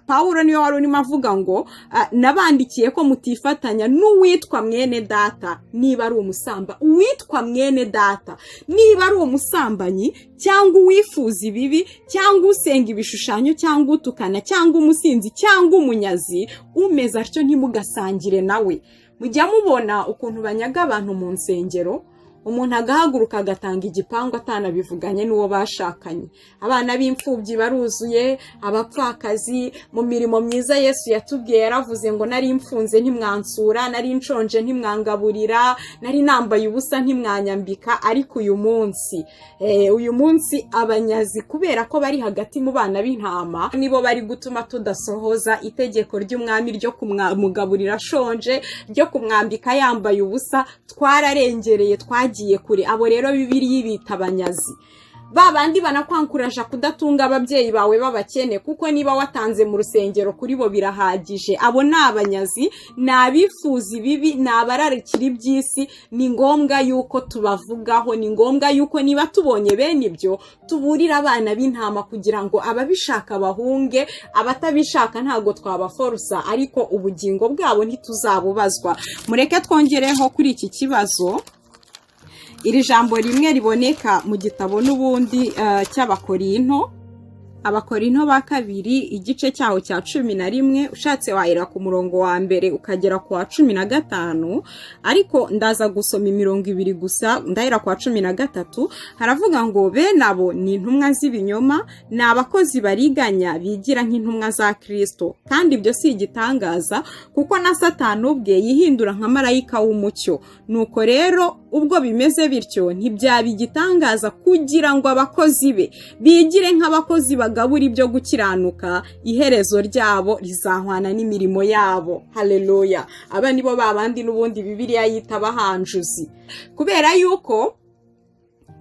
Pawulo niyo wari urimo avuga ngo nabandikiye ko mutifatanya n'uwitwa mwene data niba ari umusamba. Uwitwa mwene data niba ari umusambanyi, cyangwa uwifuza ibibi, cyangwa usenga ibishushanyo, cyangwa utukana, cyangwa umusinzi, cyangwa umunyazi, umeze atyo ntimugasangire nawe. Mujya mubona ukuntu banyaga abantu mu nsengero, umuntu agahaguruka agatanga igipangu atanabivuganye n'uwo bashakanye. Abana b'imfubyi baruzuye, abapfakazi. Mu mirimo myiza Yesu yatubwiye yaravuze ngo nari mfunze ntimwansura, nari nshonje ntimwangaburira, nari nambaye ubusa ntimwanyambika. Ariko uyu munsi abanyazi kubera ko bari hagati mu bana b'intama nibo bari gutuma tudasohoza itegeko ry'umwami ryo kumugaburira ashonje, ryo kumwambika yambaye ubusa. Twararengereye, twagiye kure. Abo rero Bibiliya ibita abanyazi. Babandi banakwankuraje kudatunga ababyeyi bawe b'abakene, kuko niba watanze mu rusengero kuri bo birahagije. Abo ni abanyazi, ni abifuza ibibi, ni abararikira iby'isi. Ni ngombwa yuko tubavugaho, ni ngombwa yuko niba tubonye bene ibyo tuburira abana b'intama kugira ngo ababishaka bahunge, abatabishaka ntago twabaforusa, ariko ubugingo bwabo ntituzabubazwa. Mureke twongereho kuri iki kibazo iri jambo rimwe riboneka mu gitabo n'ubundi cy'Abakorinto. Abakorinto ba kabiri igice cyaho cya 11, ushatse wahera ku murongo wa mbere ukagera ku wa 15, ariko ndaza gusoma imirongo 2 gusa, ndahera ku wa 13. Haravuga ngo bene abo ni intumwa z'ibinyoma, ni abakozi bariganya bigira nk'intumwa za Kristo, kandi ibyo si igitangaza kuko na Satani ubwe yihindura nka marayika w'umucyo. Nuko rero ubwo bimeze bityo ntibyaba igitangaza kugira ngo abakozi be bigire nk'abakozi bagabura ibyo gukiranuka, iherezo ryabo rizahwana n'imirimo yabo. Haleluya. Aba nibo babandi n'ubundi Bibiliya yita abahanjuzi, kubera yuko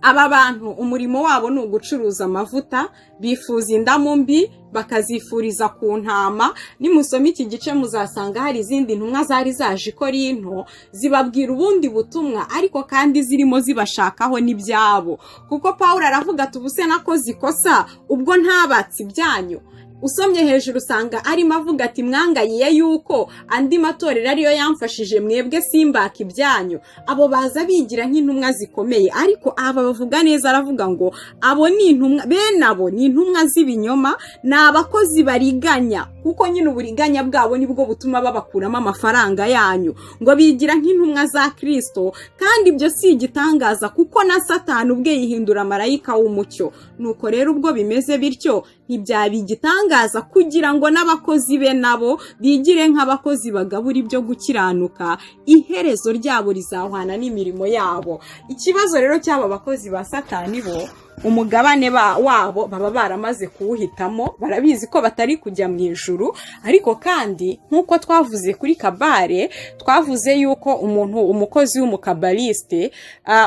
aba bantu umurimo wabo ni ugucuruza amavuta, bifuza indamu mbi bakazifuriza ku ntama. Nimusoma iki gice muzasanga hari izindi ntumwa zari zaje i Korinto zibabwira ubundi butumwa, ariko kandi zirimo zibashakaho n'ibyabo. Kuko Pawulo aravuga ati ubuse nakoze ikosa ubwo ntabatsi byanyu. Usomye hejuru usanga arimo avuga ati mwangayiye yuko andi matorero ariyo yamfashije, mwebwe simbaka ibyanyu. Abo baza bigira nk'intumwa zikomeye, ariko aba bavuga neza. Aravuga ngo abo ni intumwa, bene abo ni intumwa z'ibinyoma, ni abakozi bariganya, kuko nyine uburiganya bwabo nibwo butuma babakuramo amafaranga yanyu. Ngo bigira nk'intumwa za Kristo, kandi ibyo si igitangaza kuko na Satani ubwe yihindura marayika w'umucyo. Nuko rero ubwo bimeze bityo ntibyaba igitangaza kugira ngo n'abakozi be nabo bigire nk'abakozi bagabura ibyo gukiranuka, iherezo ryabo rizahwana n'imirimo yabo. Ikibazo rero cy'aba bakozi ba Satani bo umugabane wabo baba baramaze kuwuhitamo, barabizi ko batari kujya mu ijuru. Ariko kandi nk'uko twavuze kuri kabare, twavuze yuko umukozi w'umukabaliste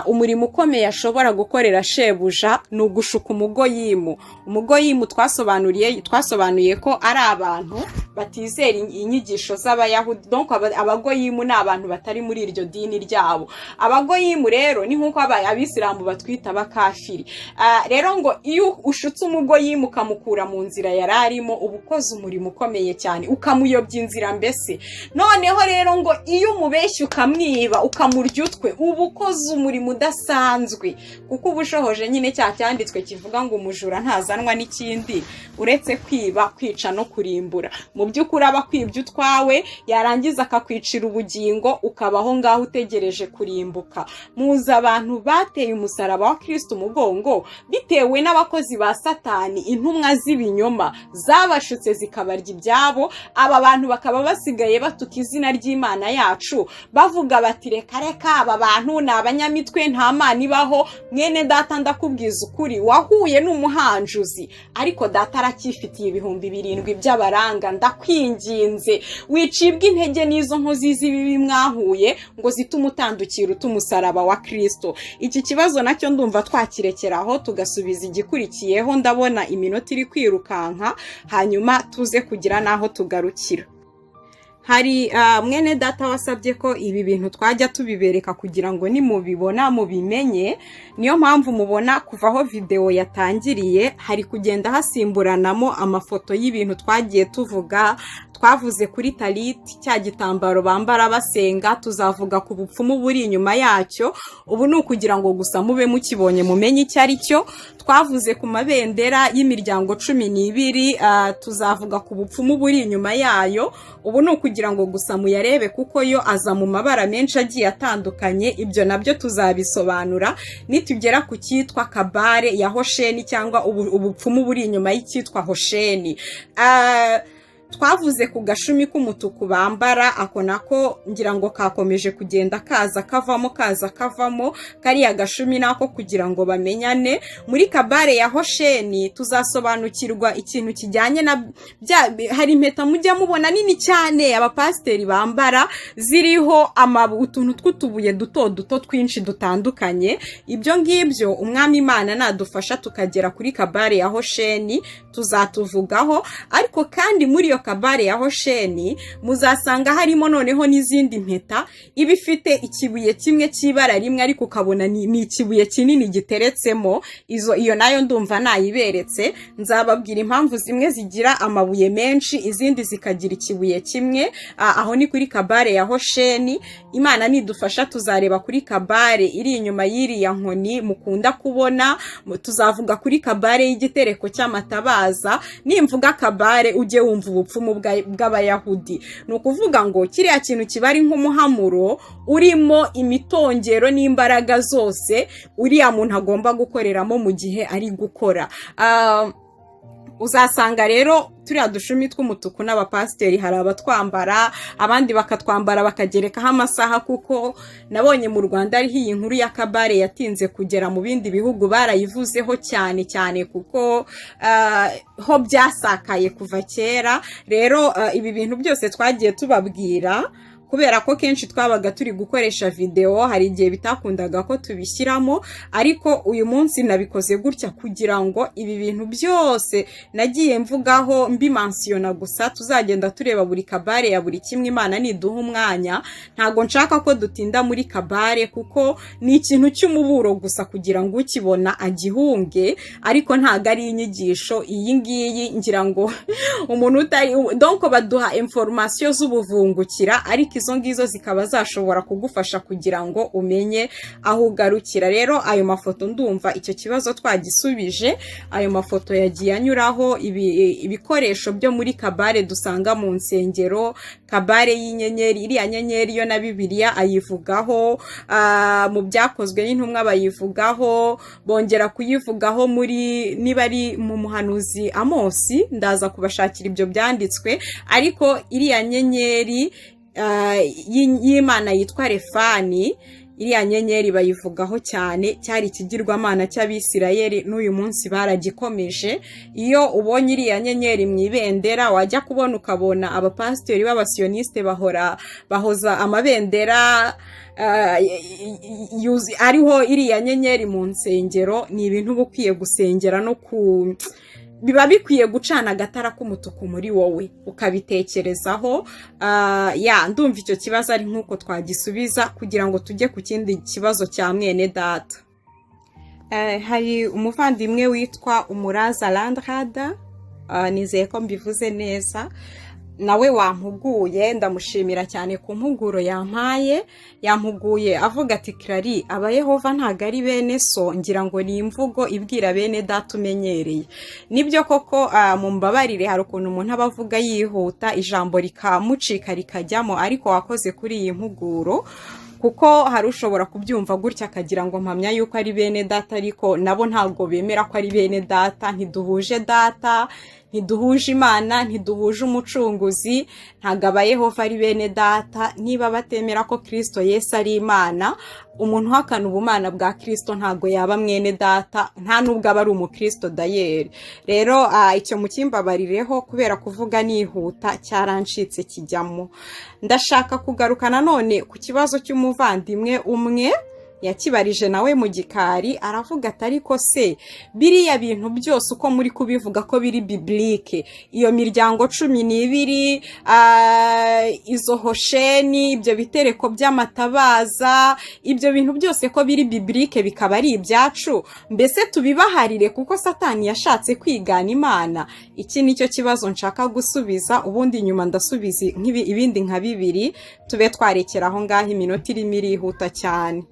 umurimo ukomeye ashobora gukorera shebuja ni ugushuka umugoyimu. Umugoyimu twasobanuye ko ari abantu batizera inyigisho z'Abayahudi. Donc abagoyimu ni abantu batari muri iryo dini ryabo. Abagoyimu rero ni nk'uko abisilamu batwita abakafiri. Rero ngo iyo ushutse umugoyimu ukamukura mu nzira yararimo, ubukoze umurimo ukomeye cyane, ukamuyobya inzira mbese. Noneho rero ngo iyo umubeshya ukamwiba ukamurya utwe, ubukoze umurimo udasanzwe, kuko ubushohoje nyine cya cyanditswe kivuga ngo umujura ntazanwa n'ikindi uretse kwiba, kwica no kurimbura. Mu by'ukuri aba kwibye utwawe, yarangiza akakwicira ubugingo, ukabaho ngaho utegereje kurimbuka. Muzi abantu bateye umusaraba wa Kristo umugongo bitewe n'abakozi ba Satani, intumwa z'ibinyoma zabashutse zikabarya ibyabo. Aba bantu bakaba basigaye batuka izina ry'Imana yacu, bavuga bati reka aba bantu ni abanyamitwe, nta Mana ibaho. Mwene data ndakubwiza ukuri, wahuye n'umuhanjuzi, ariko data arakifitiye 7,000 by'abaranga. Ndakwinginze wicibwa intege n'izo nkozi z'ibibi mwahuye ngo zitume utandukira utumusaraba wa Kristo. Iki kibazo nacyo ndumva twakirekeraho tugasubiza igikurikiyeho. Ndabona iminota iri kwirukanka, hanyuma tuze kugira naho tugarukira. Hari mwene data wasabye ko ibi bintu twajya tubibereka kugira ngo nimubibona mubimenye. Niyo mpamvu mubona kuvaho video yatangiriye hari kugenda hasimburanamo amafoto y'ibintu twagiye tuvuga, twavuze kuri taliti, cya gitambaro bambara basenga, tuzavuga ku bupfumu buri inyuma yacyo. Ubu ni ukugira ngo gusa mube mukibonye mumenye icyo ari cyo. Twavuze ku mabendera y'imiryango 12, tuzavuga ku bupfumu buri inyuma yayo. Ubu ni ukugira ngo gusa muyarebe kuko yo aza mu mabara menshi agiye atandukanye. Ibyo nabyo tuzabisobanura nitugera ku cyitwa kabare ya Hosheni cyangwa ubupfumu buri inyuma y'icyitwa Hosheni. Twavuze ku gashumi k'umutuku bambara, ako nako ngira ngo kakomeje kugenda kaza kavamo, kariya gashumi nako kugira ngo bamenyane. Muri kabare ya Hosheni tuzasobanukirwa ikintu kijyanye na hari impeta mujya mubona nini cyane abapasiteri bambara ziriho utuntu tw'utubuye duto duto twinshi dutandukanye. Ibyo ngibyo umwami Imana nadufasha tukagera kuri kabare ya Hosheni tuzatuvugaho. Ariko kandi muri iyo kabare ya Hosheni muzasanga harimo noneho n'izindi mpeta ibifite ikibuye kimwe cy'ibara rimwe ariko ukabona ni ikibuye kinini giteretsemo. Iyo nayo ndumva nayiberetse. Nzababwira impamvu zimwe zigira amabuye menshi izindi zikagira ikibuye kimwe. Aho ni kuri kabare ya Hosheni. Imana nidufasha tuzareba kuri kabare iri inyuma y'iriya nkoni mukunda kubona. Tuzavuga kuri kabare y'igitereko cy'amatabaza. Nimvuga kabare ujye wumva ubupfumu bw'Abayahudi. Ni ukuvuga ngo kiriya kintu kiba ari nk'umuhamuro urimo imitongero n'imbaraga zose uriya muntu agomba gukoreramo mu gihe ari gukora. Uzasanga rero turiya dushumi tw'umutuku n'abapasiteri hari abatwambara, abandi bakatwambara bakagerekaho amasaha, kuko nabonye mu Rwanda ariho iyi nkuru ya kabare yatinze kugera mu bindi bihugu barayivuzeho cyane cyane kuko ho byasakaye kuva kera. Rero ibi bintu byose twagiye tubabwira kubera ko kenshi twabaga turi gukoresha video, hari igihe bitakundaga ko tubishyiramo, ariko uyu munsi nabikoze gutya kugira ngo ibi bintu byose nagiye mvugaho mbimansiyona gusa tuzagenda tureba buri kabare ya buri kimwe Imana niduha umwanya. Ntago nshaka ko dutinda muri kabare kuko ni ikintu cy'umuburo gusa kugira ngo ukibona agihunge, ariko ntago ari inyigisho. Iyi ngiyi ngira ngo umuntu utari donc baduha information z'ubuvungukira, ariko izo ngizo zikaba zashobora kugufasha kugira ngo umenye aho ugarukira. Rero ayo mafoto ndumva icyo kibazo twagisubije. Ayo mafoto yagiye anyuraho ibikoresho byo muri kabare dusanga mu nsengero. Kabare y'inyenyeri, iriya nyenyeri yo na Bibiliya ayivugaho, mu byakozwe n'intumwa bayivugaho, bongera kuyivugaho muri niba ari mu muhanuzi Amosi, ndaza kubashakira ibyo byanditswe. Ariko iriya nyenyeri y'Imana yitwa Refani, iriya nyenyeri bayivugaho cyane, cyari ikigirwamana cy'Abisirayeli, n'uyu munsi baragikomeje. Iyo ubonye iriya nyenyeri mu ibendera wajya kubona ukabona abapasiteri b'abasiyoniste bahoza amabendera ariho iriya nyenyeri mu nsengero. Ni ibintu uba ukwiye gusengera no biba bikwiye gucana agatara k'umutuku muri wowe ukabitekerezaho. Ndumva icyo kibazo ari nk'uko twagisubiza kugira ngo tujye ku kindi kibazo cya mwene data. Hari umuvandimwe witwa Umuraza Landrada, nizeye ko mbivuze neza, nawe wampuguye, ndamushimira cyane ku mpuguro yampuguye avuga ati Clary, Abayehova ntago ari bene so, ngira ngo ni imvugo ibwira bene data umenyereye. Nibyo koko, mumbabarire hari ukuntu umuntu aba avuga yihuta ijambo rikamucika rikajyamo, ariko wakoze kuri iyi mpuguro kuko hari ushobora kubyumva gutya akagira ngo mpamya yuko ari bene data, ariko nabo ntabwo bemera ko ari bene data. Ntiduhuje data, ntiduhuje Imana, ntiduhuje umucunguzi. Ntago Abayehova ari bene data. Niba batemera ko Kristo Yesu ari Imana, umuntu uhakana ubumana bwa Kristo ntago yaba mwene data, nta nubwo aba ari umukristo dayeri. Rero icyo mukimbabarireho kubera kuvuga nihuta cyarancitse kijyamo. Ndashaka kugaruka nanone ku kibazo cy'umuvandimwe umwe yakibarije nawe mu gikari aravuga ati ariko se biriya bintu byose uko muri kubivuga ko biri biblike, iyo miryango 12, izo hosheni, ibyo bitereko by'amatabaza, ibyo bintu byose ko biri biblike bikaba ari ibyacu, mbese tubibaharire kuko Satani yashatse kwigana Imana? Iki nicyo kibazo nshaka gusubiza, ubundi nyuma ndasubiza ibindi nka 2 tube twarekera aho ngaho, iminota irimo irihuta cyane.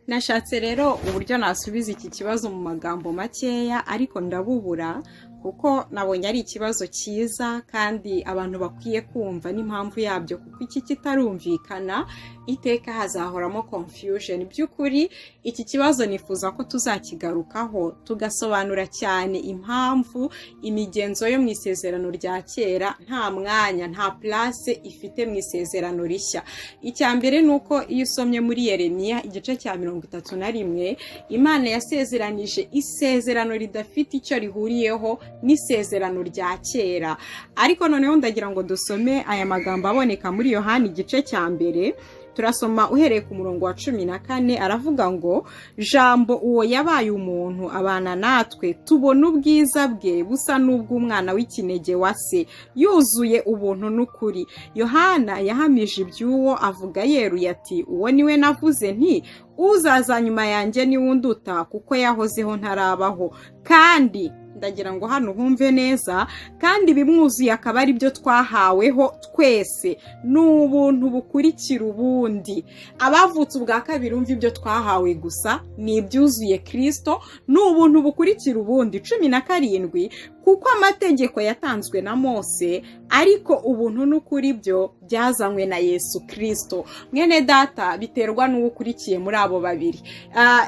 Nashatse rero uburyo nasubiza iki kibazo mu magambo makeya, ariko ndabubura kuko nabonye ari ikibazo cyiza kandi abantu bakwiye kumva n'impamvu yabyo, kuko iki kitarumvikana iteka hazahoramo confusion. By'ukuri iki kibazo nifuza ko tuzakigarukaho tugasobanura cyane impamvu imigenzo yo mu isezerano rya kera nta mwanya, nta place ifite mu isezerano rishya. Icya mbere nuko iyo usomye muri Yeremiya igice cya 31, Imana yasezeranije isezerano ridafite icyo rihuriyeho n'isezerano rya kera. Ariko noneho ndagira ngo dusome aya magambo aboneka muri Yohana igice cya mbere. Turasoma uhereye ku murongo wa 14, aravuga ngo jambo uwo yabaye umuntu abana natwe, tubona ubwiza bwe busa n'ubw'umwana w'ikinege wa se, yuzuye ubuntu n'ukuri. Yohana yahamije iby'uwo avuga yeruye ati, uwo niwe navuze nti uzaza nyuma yanjye ni wunduta kuko yahozeho ntarabaho. Kandi ndagira ngo hano humve neza, kandi bimwuzuye akaba ari byo twahaweho twese, n'ubuntu bukurikira ubundi. Abavutse ubwa kabiri umva ibyo twahawe gusa ni ibyuzuye Kristo, n'ubuntu bukurikira ubundi. 17, kuko amategeko yatanzwe na Mose, ariko ubuntu n'ukuri byo byazanywe na Yesu Kristo. Mwene data, biterwa n'ukurikiye muri abo babiri.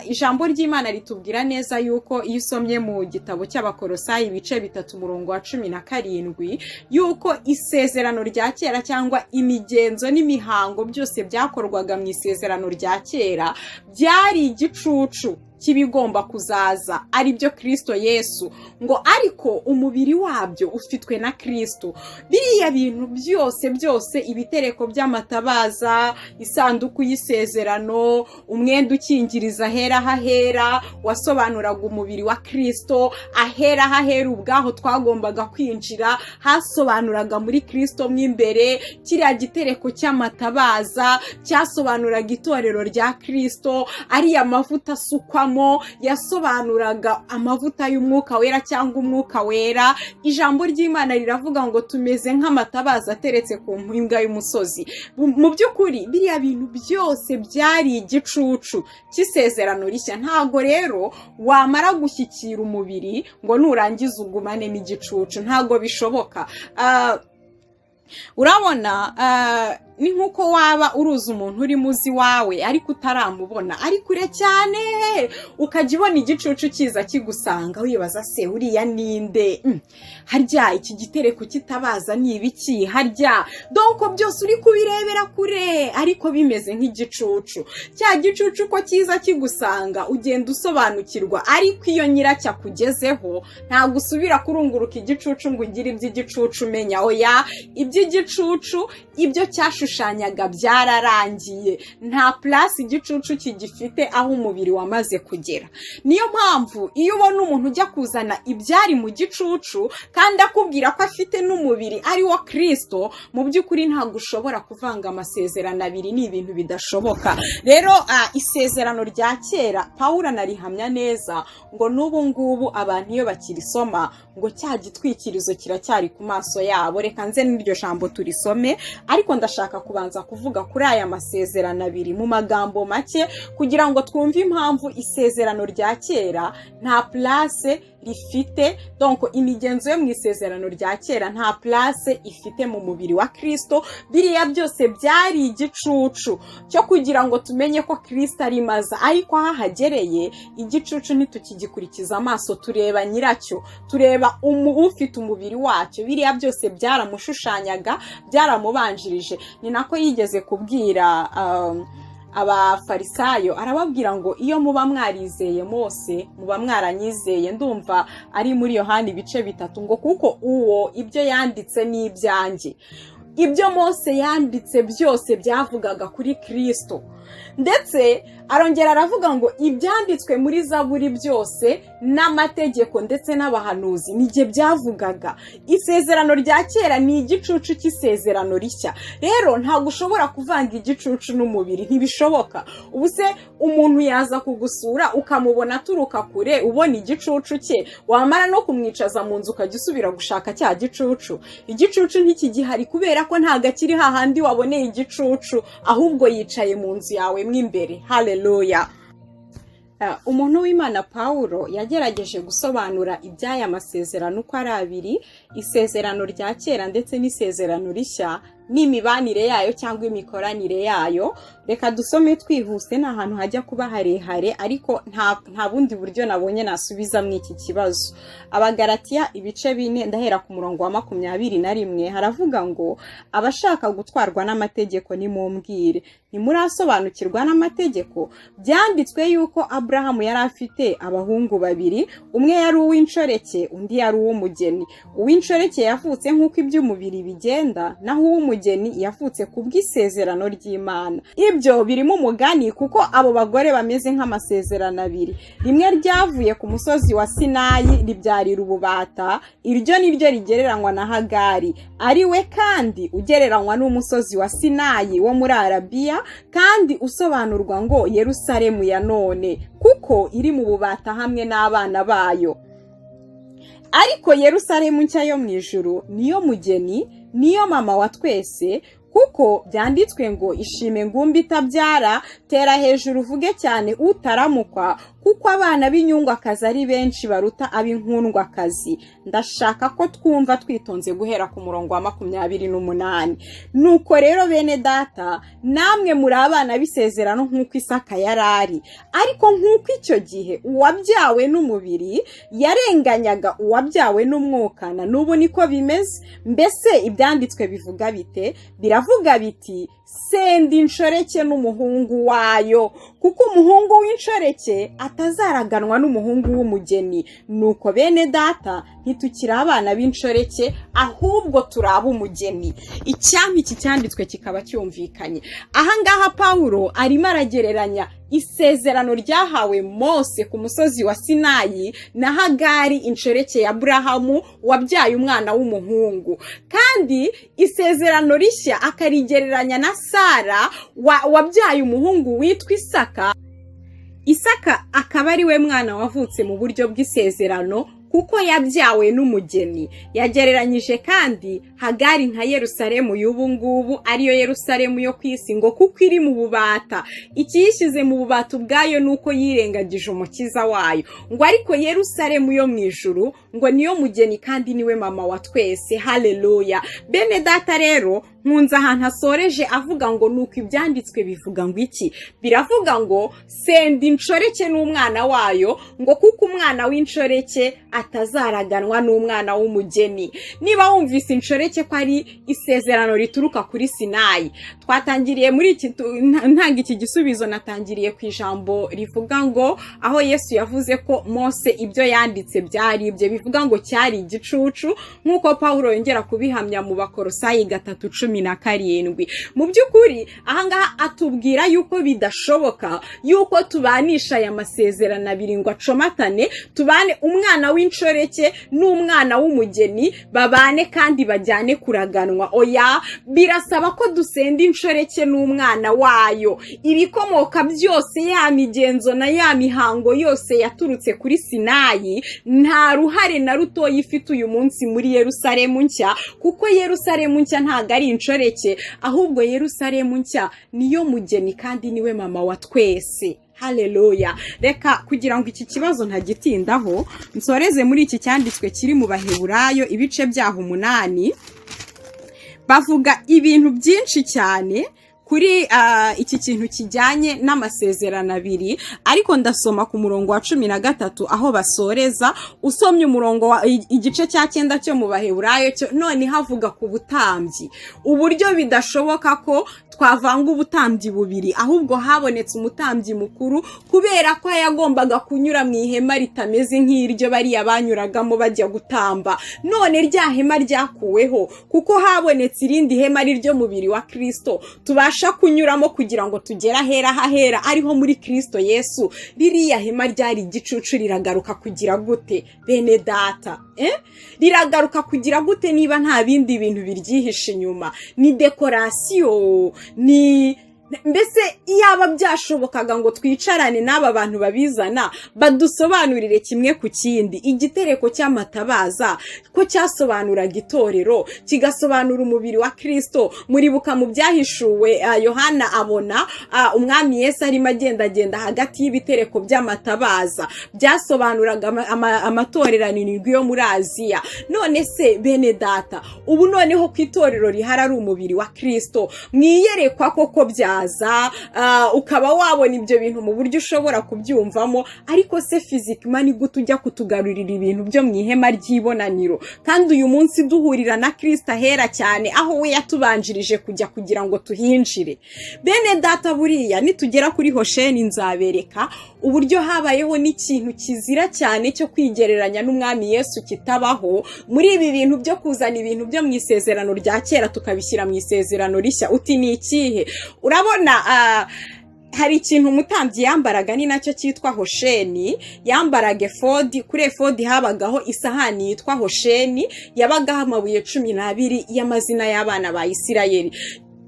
Ijambo ry'Imana ritubwira neza yuko iyo usomye mu gitabo cy'Abakolosayi ibice 3 umurongo wa 17, yuko isezerano rya kera cyangwa imigenzo n'imihango byose byakorwaga mu isezerano rya kera byari igicucu kibigomba kuzaza, ari byo Kristo Yesu, ngo ariko umubiri wabyo ufitwe na Kristo. Biriya bintu byose ibitereko by'amatabaza, isanduku y'isezerano, umwenda ukingiriza ahera hahera wasobanuraga umubiri wa Kristo, ahera hahera ubwaho twagombaga kwinjira hasobanuraga muri Kristo mw'imbere. Kiriya gitereko cy'amatabaza cyasobanuraga itorero rya Kristo, ari amavuta asukwamo yasobanuraga amavuta y'umwuka wera cyangwa umwuka wera. Ijambo ry'Imana riravuga ngo tumeze nk'amatabaza ateretse ku mpinga y'umusozi. Mu by'ukuri biriya bintu byose byari igicucu cy'isezerano rishya. Ntago rero wamara gushyikira umubiri ngo nurangiza ugumane n'igicucu, ntago bishoboka. Urabona, ni nkuko waba uruzi umuntu uri muzi wawe ariko utaramubona, ari kure cyane, ukajya ubona igicucu kiza kigusanga, wibaza se uriya ninde? Harya iki gitereko kitabaza ni ibiki? Harya donko byose uri kubirebera kure ariko bimeze nk'igicucu. Cya gicucu ko kiza kigusanga ugenda usobanukirwa, ariko iyo nyiracyo akugezeho ntabwo usubira kurunguruka igicucu ngo ugire iby'igicucu umenya. Oya, iby'igicucu ibyo cyashushanyaga byararangiye, nta place igicucu kigifite aho umubiri wamaze kugera. Niyo mpamvu iyo ubona umuntu ujya kuzana ibyari mu gicucu kandi akubwira ko afite n'umubiri ari wo Kristo, mu by'ukuri ntabwo ushobora kuvanga amasezerano abiri, ni ibintu bidashoboka. Rero isezerano rya kera Pawulo anarihamya neza ngo n'ubu ngubu abantu iyo bakirisoma ngo cya gitwikirizo kiracyari ku maso yabo. Reka nze n'iryo jambo turisome, ariko ndashaka kubanza kuvuga kuri aya masezerano abiri mu magambo make kugira ngo twumve impamvu isezerano rya kera nta place rifite. Donc imigenzo yo mu isezerano rya kera nta place ifite mu mubiri wa Kristo. Biriya byose byari igicucu cyo kugira ngo tumenye ko Kristo ari maza, ariko hahagereye igicucu ntitukigikurikiza amaso, tureba nyiracyo, tureba ufite umubiri wacyo. Biriya byose byaramushushanyaga, byaramubanjirije. Ni nako yigeze kubwira abafarisayo, arababwira ngo iyo muba mwarizeye Mose muba mwaranyizeye. Ndumva ari muri Yohana ibice 3, ngo kuko uwo ibyo yanditse ni ibyanjye. ibyo Mose yanditse byose byavugaga kuri Kristo. Ndetse arongera aravuga ngo ibyanditswe muri Zaburi byose n'amategeko ndetse n'abahanuzi nijye byavugaga. Isezerano rya kera ni igicucu cy'isezerano rishya. Rero ntabwo ushobora kuvanga igicucu n'umubiri, ntibishoboka. Ubu se umuntu yaza kugusura ukamubona aturuka kure, ubona igicucu cye, wamara no kumwicaza mu nzu ukajya usubira gushaka cya gicucu. Igicucu ntikigihari kubera ko ntago akiri hahandi waboneye igicucu, ahubwo yicaye mu nzu yawe mo imbere. Haleluya. Umuntu w'Imana Pawulo yagerageje gusobanura iby'aya masezerano uko ari abiri, isezerano rya kera ndetse n'isezerano rishya, n'imibanire yayo cyangwa imikoranire yayo. Reka dusome twihuse, ni ahantu hajya kuba harehare, ariko nta bundi buryo nabonye nasubiza mw'iki kibazo. Abagalatiya ibice 4 ndahera ku murongo wa 21 haravuga ngo abashaka gutwarwa n'amategeko nimumbwire, ntimurasobanukirwa n'amategeko? Byanditswe yuko Abrahamu yari afite abahungu babiri, umwe yari uw'inshoreke undi yari uw'umugeni. Uw'inshoreke yavutse nk'uko iby'umubiri bigenda, naho uw'umugeni yavutse kubw'isezerano ry'Imana. Ibyo birimo umugani kuko abo bagore bameze nk'amasezerano abiri. Rimwe ryavuye ku musozi wa Sinayi ribyarira ububata, iryo niryo rigereranywa na Hagari, ari we kandi ugereranywa n'umusozi wa Sinayi wo muri Arabiya, kandi usobanurwa ngo Yerusalemu ya none, kuko iri mu bubata hamwe n'abana bayo. Ariko Yerusalemu nshya yo mu ijuru niyo mugeni, niyo mama wa twese, kuko byanditswe ngo ishime ngumbi itabyara, tera hejuru uvuge cyane utaramukwa, kuko abana b'inyungwakazi ari benshi baruta ab'inkundwakazi. Ndashaka ko twumva twitonze guhera ku murongo wa 28. Nuko rero bene data, namwe muri abana b'isezerano nk'uko Isaka yarari, ariko nk'uko icyo gihe uwabyawe n'umubiri yarenganyaga uwabyawe n'umwuka, na n'ubu niko bimeze. Mbese ibyanditswe bivuga bite? Biravuga biti senda inshoreke n'umuhungu wayo, kuko umuhungu w'inshoreke atazaraganwa n'umuhungu w'umugeni. Nuko bene data, ntitukiri abana b'inshoreke, ahubwo turaba umugeni. Icyampa iki cyanditswe kikaba cyumvikanye. Ahangaha Pawulo arimo aragereranya isezerano ryahawe Mose ku musozi wa Sinayi na Hagari inshoreke ya Abrahamu wabyaye umwana w'umuhungu, kandi isezerano rishya akarigereranya na Sara wabyaye umuhungu witwa Isaka. Isaka akaba ari we mwana wavutse mu buryo bw'isezerano kuko yabyawe n'umugeni. Yagereranyije kandi Hagari nka Yerusalemu y'ubu ngubu, ariyo Yerusalemu yo kwisi, ngo kuko iri mu bubata. Ikiyishyize mu bubata ubwayo nuko yirengagije umukiza wayo. Ngo ariko Yerusalemu yo mu ijuru ngo niyo mugeni kandi niwe mama wa twese. Haleluya. Bene data rero, nkunze ahantu hasoreje avuga ngo nuko ibyanditswe bivuga ngo iki? Biravuga ngo senda inshoreke n'umwana wayo, ngo kuko umwana w'inshoreke atazaraganwa n'umwana w'umugeni. Niba wumvise inshoreke ko ari isezerano rituruka kuri Sinayi, twatangiriye muri iki gisubizo natangiriye ku ijambo rivuga ngo aho Yesu yavuze ko Mose ibyo yanditse byari ibye, bivuga ngo cyari igicucu, nk'uko Pawulo yongera kubihamya mu Bakolosayi 3:17. Mu by'ukuri ahangaha atubwira yuko bidashoboka yuko tubanisha aya masezerano abiri ngo acomatane, tubane umwana w'inshoreke n'umwana w'umugeni babane kandi bajyane kuraganwa. Oya, birasaba ko dusenda inshoreke n'umwana wayo. Ibikomoka byose, ya migenzo na ya mihango yose yaturutse kuri Sinayi, nta ruhare na ruto yifite uyu munsi muri Yerusalemu nshya, kuko Yerusalemu nshya ntago ari inshoreke, ahubwo Yerusalemu nshya niyo mugeni kandi niwe mama wa twese. Haleluya. Reka kugira ngo iki kibazo ntagitindaho, nsoreze muri iki cyanditswe kiri mu Baheburayo ibice byaho 8. Bavuga ibintu byinshi cyane kuri iki kintu kijyanye n'amasezerano abiri, ariko ndasoma ku murongo wa 13 aho basoreza. Usomye umurongo wa igice cya 9 cyo mu Baheburayo cyo none havuga ku butambyi, uburyo bidashoboka ko twavanga ubutambyi bubiri, ahubwo habonetse umutambyi mukuru kubera ko yagombaga kunyura mu ihema ritameze nk'iryo bari abanyuragamo bajya gutamba. None rya hema ryakuweho kuko habonetse irindi hema ryo mubiri wa Kristo tubasha kunyuramo kugira ngo tugera hera hahera ariho muri Kristo Yesu. Ririya hema ryari igicucu, riragaruka kugira gute bene data? Riragaruka kugira gute niba nta bindi bintu biryihishe inyuma? Ni dekorasiyo, ni mbese iyaba byashobokaga ngo twicarane n'aba bantu babizana badusobanurire kimwe ku kindi. Igitereko cy'amatabaza ko cyasobanuraga itorero, kigasobanura umubiri wa Kristo. Muribuka mu byahishuwe Yohana abona umwami Yesu arimo agenda hagati y'ibitereko by'amatabaza, byasobanuraga amatoreranirwa yo muri Aziya. None se bene data, ubu noneho ku itorero rihari ari umubiri wa Kristo, mwiyerekwa koko ukaba wabona ibyo bintu mu buryo ushobora kubyumvamo, ariko se physically gute ujya kutugarurira ibintu byo mu ihema ry'ibonaniro kandi uyu munsi duhurira na Kristo ahera cyane aho we yatubanjirije kujya kugira ngo tuhinjire? Bene data, buriya nitugera kuri Hosheni nzabereka uburyo habayeho n'ikintu kizira cyane cyo kwigereranya n'umwami Yesu kitabaho muri ibi bintu byo kuzana ibintu byo mu isezerano rya kera tukabishyira mu isezerano rishya. Uti ni ikihe? Urabona hari ikintu umutambyi yambaraga ni nacyo cyitwa Hosheni. Yambaraga efodi, kuri efodi habagaho isahani yitwa Hosheni, yabagaho amabuye 12 y'amazina y'abana ba Isirayeli.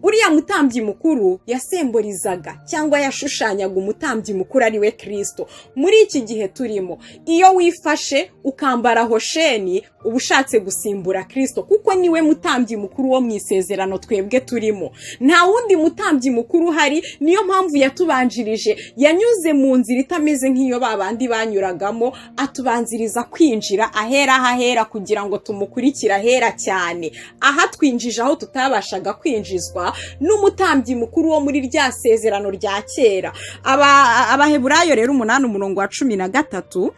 Uriya mutambyi mukuru yasemborizaga cyangwa yashushanyaga umutambyi mukuru ari we Kristo. Muri iki gihe turimo, iyo wifashe ukambara Hosheni uba ushatse gusimbura Kristo, kuko niwe mutambyi mukuru wo mu isezerano twebwe turimo. Nta wundi mutambyi mukuru hari, niyo mpamvu yatubanjirije yanyuze mu nzira itameze nk'iyo babandi banyuragamo, atubanziriza kwinjira ahera hahera kugira ngo tumukurikira ahera cyane. Aha twinjije aho tutabashaga kwinjizwa n'umutambyi mukuru wo muri rya sezerano rya kera. Abaheburayo rero 8 umurongo wa 13,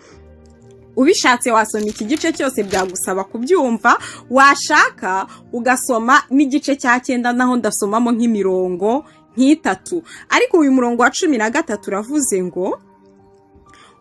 ubishatse wasoma iki gice cyose byagusaba kubyumva, washaka ugasoma n'igice cya 9 naho ndasomamo nk'imirongo nk'itatu. Ariko uyu murongo wa 13 uravuze ngo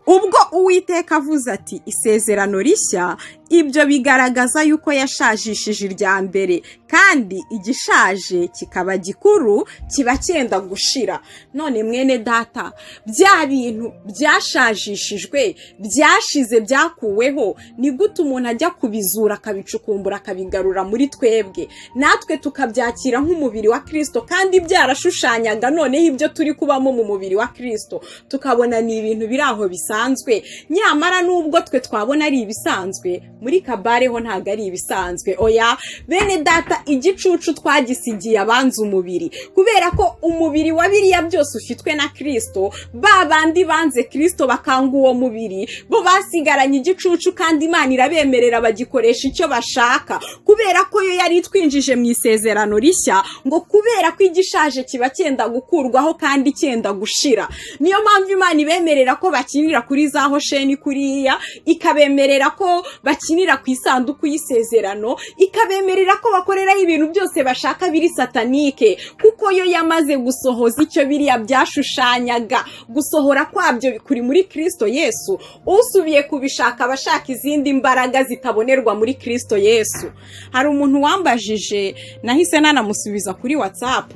ubwo Uwiteka avuze ati isezerano rishya, ibyo bigaragaza yuko yashajishije irya mbere, kandi igishaje kikaba gikuru kiba cyenda gushira. None mwene data, bya bintu byashajishijwe byashize byakuweho, ni gute umuntu ajya kubizura akabicukumbura akabigarura muri twebwe, natwe tukabyakira nk'umubiri wa Kristo kandi byarashushanyaga noneho ibyo turi kubamo mu mubiri wa Kristo, tukabona ni ibintu biri aho bisanzwe. Nyamara nubwo twe twabona ari ibisanzwe, muri kabare ho ntago ari ibisanzwe. Oya bene data, igicucu twagisigiye abanza umubiri, kubera ko umubiri wa biriya byose ufitwe na Kristo. Babandi banze Kristo bakanga uwo mubiri, bo basigaranye igicucu, kandi Imana irabemerera bagikoresha icyo bashaka, kubera ko yo yari twinjije mu isezerano rishya, ngo kubera ko igishaje kiba cyenda gukurwaho kandi cyenda gushira. Niyo mpamvu Imana ibemerera ko bakinira kuri za Hosheni kuriya, ikabemerera ko bakinira ku isanduku y'isezerano, ikabemerera ko bakoreraho ibintu byose bashaka biri satanike, kuko yo yamaze gusohoza icyo biriya byashushanyaga. Gusohora kwabyo kuri muri Kristo Yesu. Usubiye kubishaka abashaka izindi mbaraga zitabonerwa muri Kristo Yesu. Hari umuntu wambajije, nahise nanamusubiza kuri WhatsApp,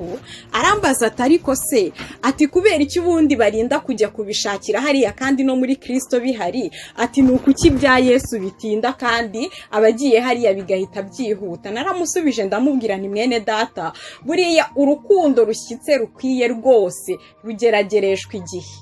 arambaza atariko se, ati kubera iki ubundi barinda kujya kubishakira hariya kandi no muri Kristo bihari? Ati nukuki bya Yesu bitinda kandi abagiye hariya bigahita byihuta? Naramusubije ndamubwira nti mwene data, buriya urukundo rushyitse rukwiye rwose rugeragereshwa igihe.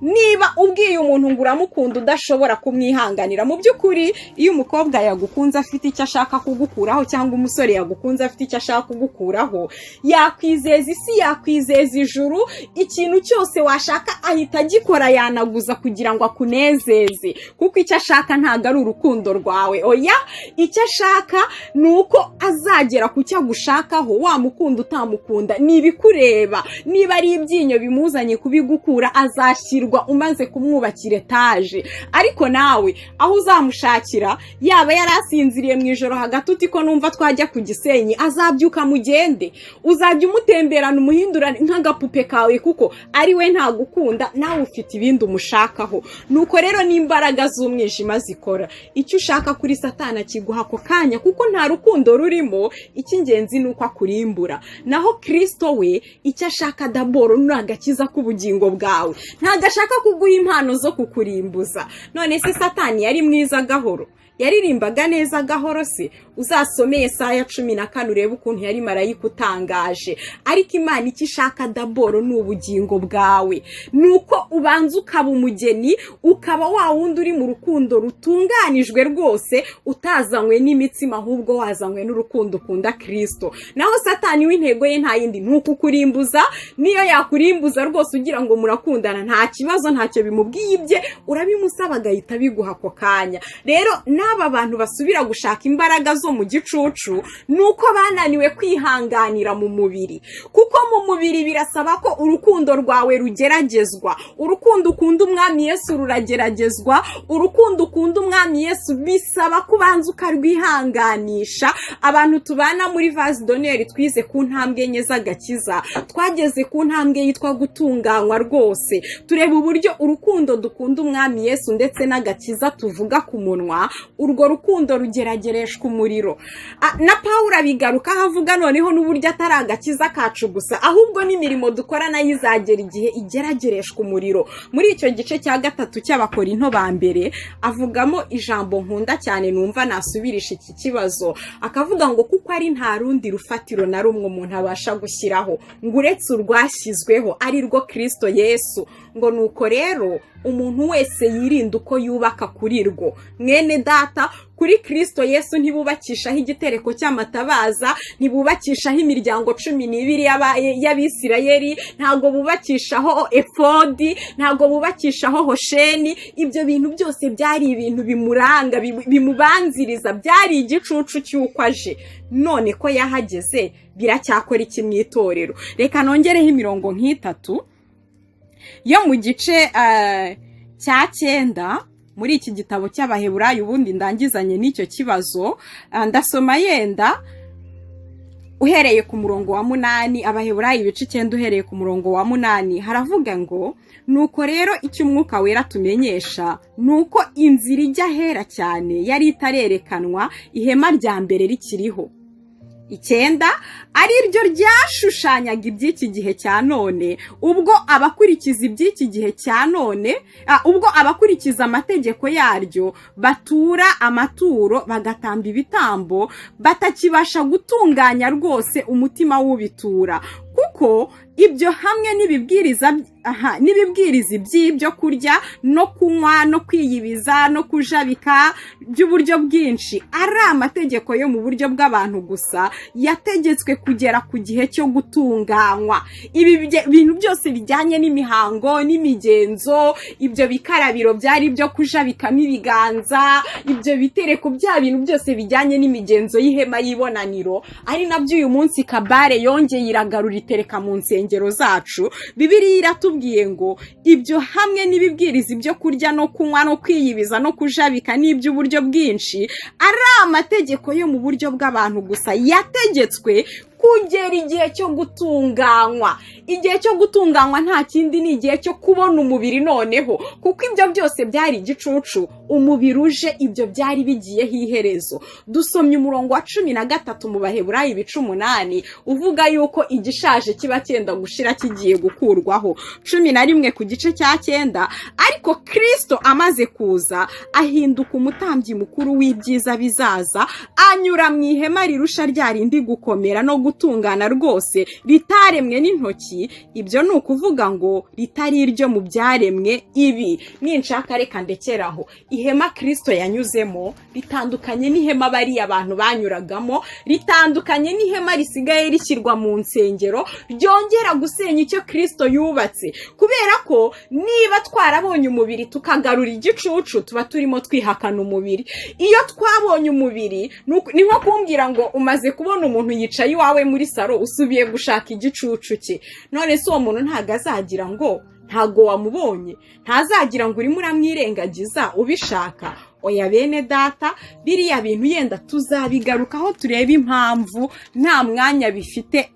Niba ubwiye umuntu ngo uramukunda udashobora kumwihanganira, mu by'ukuri iyo umukobwa yagukunze afite icyo ashaka kugukuraho, cyangwa umusore yagukunze afite icyo ashaka kugukuraho, yakwizeza isi, yakwizeza ijuru, ikintu cyose washaka ahita agikora, yanaguza kugira ngo akunezeze, kuko icyo ashaka ntago ari urukundo rwawe. yawe. Oya, icyo ashaka ni uko azagera ku cyo agushakaho, wamukunda utamukunda ni ibikureba. Niba ari ibyinyo bimuzanye kubigukura, azashyirwa umaze kumwubakira etaje. Ariko nawe aho uzamushakira, yaba yarasinziriye mu ijoro hagati uti ko numva twajya ku Gisenyi, azabyuka mugende. Uzajya umutemberana umuhindurane nk'agapupe kawe, kuko ari we ntagukunda, nawe ufite ibindi umushakaho. Nuko rero n'imbaraga z'umwijima zikora. Icyo ushaka kuri Satani kiguha ako kanya, kuko nta rukundo rurimo. Icy'ingenzi ni uko akurimbura. Naho Kristo we icyo ashaka daboro ni agakiza k'ubugingo bwawe. Ntabwo ashaka kuguha impano zo kukurimbuza. None se Satani yari mwiza gahoro? Yaririmbaga neza gahoro se? Uzasome Yesaya 14 urebe ukuntu yari marayika utangaje. Ariko Imana icyo ishaka daboro ni ubugingo bwawe. Nuko ubanza ukaba umugeni, ukaba wa wundi uri mu rukundo rutunganijwe rwose, utazanywe n'imitsima, ahubwo wazanywe n'urukundo ukunda Kristo. Naho Satani w'intego ye nta yindi nuko kurimbuza. Niyo yakurimbuza rwose ugira ngo murakundana, nta kibazo, ntacyo bimubwiye, ibye urabimusaba agahita biguha ako kanya. Rero n'aba bantu basubira gushaka imbaraga zo mu gicucu, nuko bananiwe kwihanganira mu mubiri. Kuko mu mubiri birasaba ko urukundo rwawe rugeragezwa. Urukundo ukunda Umwami Yesu rurageragezwa. Urukundo ukunda Umwami Yesu bisaba kubanza ukarwihanganisha. Abantu tubana muri Vase d'Honneur twize ku ntambwe enye z'agakiza, twageze ku ntambwe yitwa gutunganywa rwose. Tureba uburyo urukundo dukunda Umwami Yesu ndetse n'agakiza tuvuga ku munwa, urwo rukundo rugeragereshwa umuriro. Na Pawulo abigaruka havuga noneho n'uburyo atari agakiza kacu gusa, ahubwo n'imirimo dukora nayo izagera igihe igeragereshwa umuriro. Muri icyo gice cya 3 cy'Abakorinto ba mbere avugamo ijambo nkunda cyane, numva nasubirisha iki kibazo. Akavuga ngo kuko ari nta rundi rufatiro na rumwe umuntu abasha gushyiraho ngo uretse urwashyizweho, ari rwo Kristo Yesu. Ngo nuko rero umuntu wese yirinda uko yubaka kuri rwo. Mwene data, kuri Kristo Yesu ntibubakishaho igitereko cy'amatabaza, ntibubakishaho imiryango 12 y'Abisirayeli, ntago bubakishaho efodi, ntago bubakishaho hosheni. Ibyo bintu byose byari ibintu bimuranga, bimubanziriza, byari igicucu cy'uko aje. None ko yahageze, biracyakora iki mu itorero? Reka nongereho imirongo nk'itatu yo mu gice cya 9 muri iki gitabo cy'Abaheburayo, ubundi ndangizanye n'icyo kibazo. Ndasoma yenda uhereye ku murongo wa 8, Abaheburayo ibice 9 uhereye ku murongo wa 8. Haravuga ngo nuko rero icyo Umwuka Wera tumenyesha nuko inzira ijya hera cyane yari itarerekanwa ihema rya mbere rikiriho. 9 ari ryo ryashushanyaga iby'iki gihe cya none, ubwo abakurikiza iby'iki gihe cya none, ubwo abakurikiza amategeko yaryo batura amaturo bagatamba ibitambo, batakibasha gutunganya rwose umutima w'ubitura. Kuko ibyo hamwe n'ibibwiriza by'ibyo kurya no kunywa no kwiyibiza no kujabika by'uburyo bwinshi ari amategeko yo mu buryo bw'abantu gusa, yategetswe kugera ku gihe cyo gutunganywa. Ibi bintu byose bijyanye n'imihango n'imigenzo, ibyo bikarabiro byari byo kujabikamo ibiganza, ibyo bitereko, bya bintu byose bijyanye n'imigenzo y'ihema y'ibonaniro, ari nabyo uyu munsi Kabare yongeye iragarura itereka mu nsengero zacu. Bibiliya iratubwiye ngo ibyo hamwe n'ibibwiriza ibyo kurya no kunywa no kwiyibiza no kujabika n'iby'uburyo bwinshi ari amategeko yo mu buryo bw'abantu gusa, yategetswe kugera igihe cyo gutunganywa. Igihe cyo gutunganywa nta kindi, ni igihe cyo kubona umubiri noneho, kuko ibyo byose byari igicucu. Umubiri uje, ibyo byari bigiyeho iherezo. Dusomye umurongo wa 13 mu Baheburayo ibice 8 uvuga yuko igishaje kiba cyenda gushira kigiye gukurwaho. 11 ku gice cya 9, ariko Kristo amaze kuza ahinduka umutambyi mukuru w'ibyiza bizaza, anyura mu ihema rirusha ryarindi gukomera no gutungana rwose ritaremwe n'intoki, ibyo ni ukuvuga ngo ritari iryo mu byaremwe. Ibi ninshaka reka ndekeraho. Ihema Kristo yanyuzemo ritandukanye n'ihema bariya abantu banyuragamo, ritandukanye n'ihema risigaye rishyirwa mu nsengero ryongera gusenya icyo Kristo yubatse, kubera ko niba twarabonye umubiri tukagarura igicucu tuba turimo twihakana umubiri. Iyo twabonye umubiri ni nko kumbwira ngo umaze kubona umuntu yicaye iwawe muri saro usubiye gushaka igicucu cye, none se uwo muntu ntago azagira ngo ntago wamubonye, ntazagira ngo urimo uramwirengagiza ubishaka. Oya bene data, biriya bintu yenda tuzabigarukaho turebe impamvu nta mwanya bifite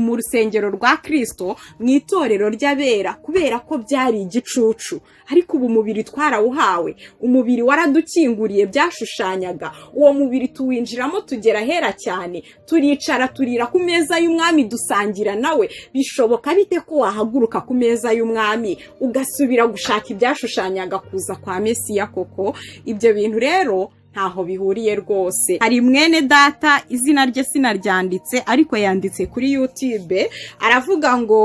mu rusengero rwa Kristo, mu itorero ry'abera, kubera ko byari igicucu. Ariko ubu mubiri twarawuhawe, umubiri waradukinguriye byashushanyaga, uwo mubiri tuwinjiramo tugera hera cyane, turicara turira ku meza y'umwami dusangira nawe. Bishoboka bite ko wahaguruka ku meza y'umwami ugasubira gushaka ibyashushanyaga kuza kwa Mesiya koko? Ibyo bintu rero ntaho bihuriye rwose. Hari mwene data, izina rye sinaryanditse ariko yanditse kuri YouTube, aravuga ngo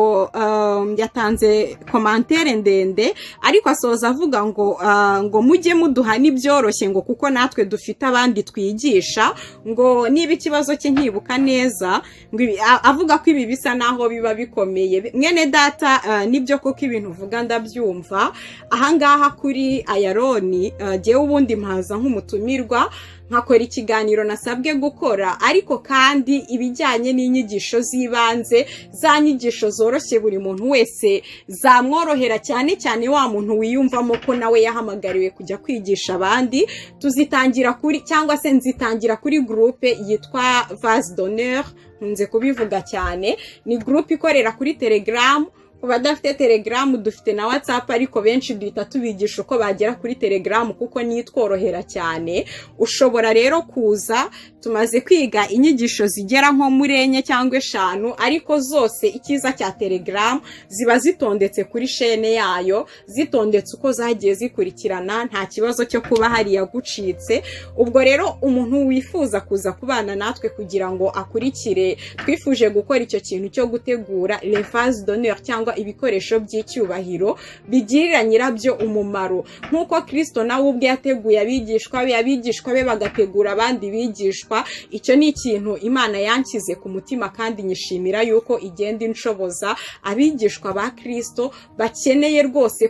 yatanze komantere ndende, ariko asoza avuga ngo mujye muduha n'ibyoroshye ngo kuko natwe dufite abandi twigisha, ngo niba ikibazo cye nkibuka neza, ngo avuga ko ibi bisa naho biba bikomeye. Mwene data, nibyo koko ibintu uvuga ndabyumva. Ahangaha kuri Ayaroni jyewe ubundi mpaza nk'umutumire nkakora ikiganiro nasabwe gukora, ariko kandi ibijyanye n'inyigisho z'ibanze, za nyigisho zoroshye buri muntu wese zamworohera, cyane cyane wa muntu wiyumvamo ko nawe yahamagariwe kujya kwigisha abandi, tuzitangira kuri cyangwa se nzitangira kuri groupe yitwa Vase d'Honneur. Nkunze kubivuga cyane, ni groupe ikorera kuri Telegram. Ku badafite Telegram dufite na WhatsApp, ariko benshi duhita tubigisha uko bagera kuri Telegram kuko nitworohera cyane. Ushobora rero kuza, tumaze kwiga inyigisho zigera nko muri 4 cyangwa 5, ariko zose ikiza cya Telegram ziba zitondetse kuri chaîne yayo, zitondetse uko zagiye zikurikirana, nta kibazo cyo kuba hari yagucitse. Ubwo rero umuntu wifuza kuza kubana natwe kugira ngo akurikire, twifuje gukora icyo kintu cyo gutegura les Vases d'Honneur cyangwa ibikoresho by'icyubahiro bigirira nyirabyo umumaro, nk'uko Kristo nawe ubwe yateguye abigishwa be bagategura abandi bigishwa. Icyo ni ikintu Imana yankize ku mutima, kandi nyishimira yuko igenda inshoboza abigishwa ba Kristo bakeneye rwose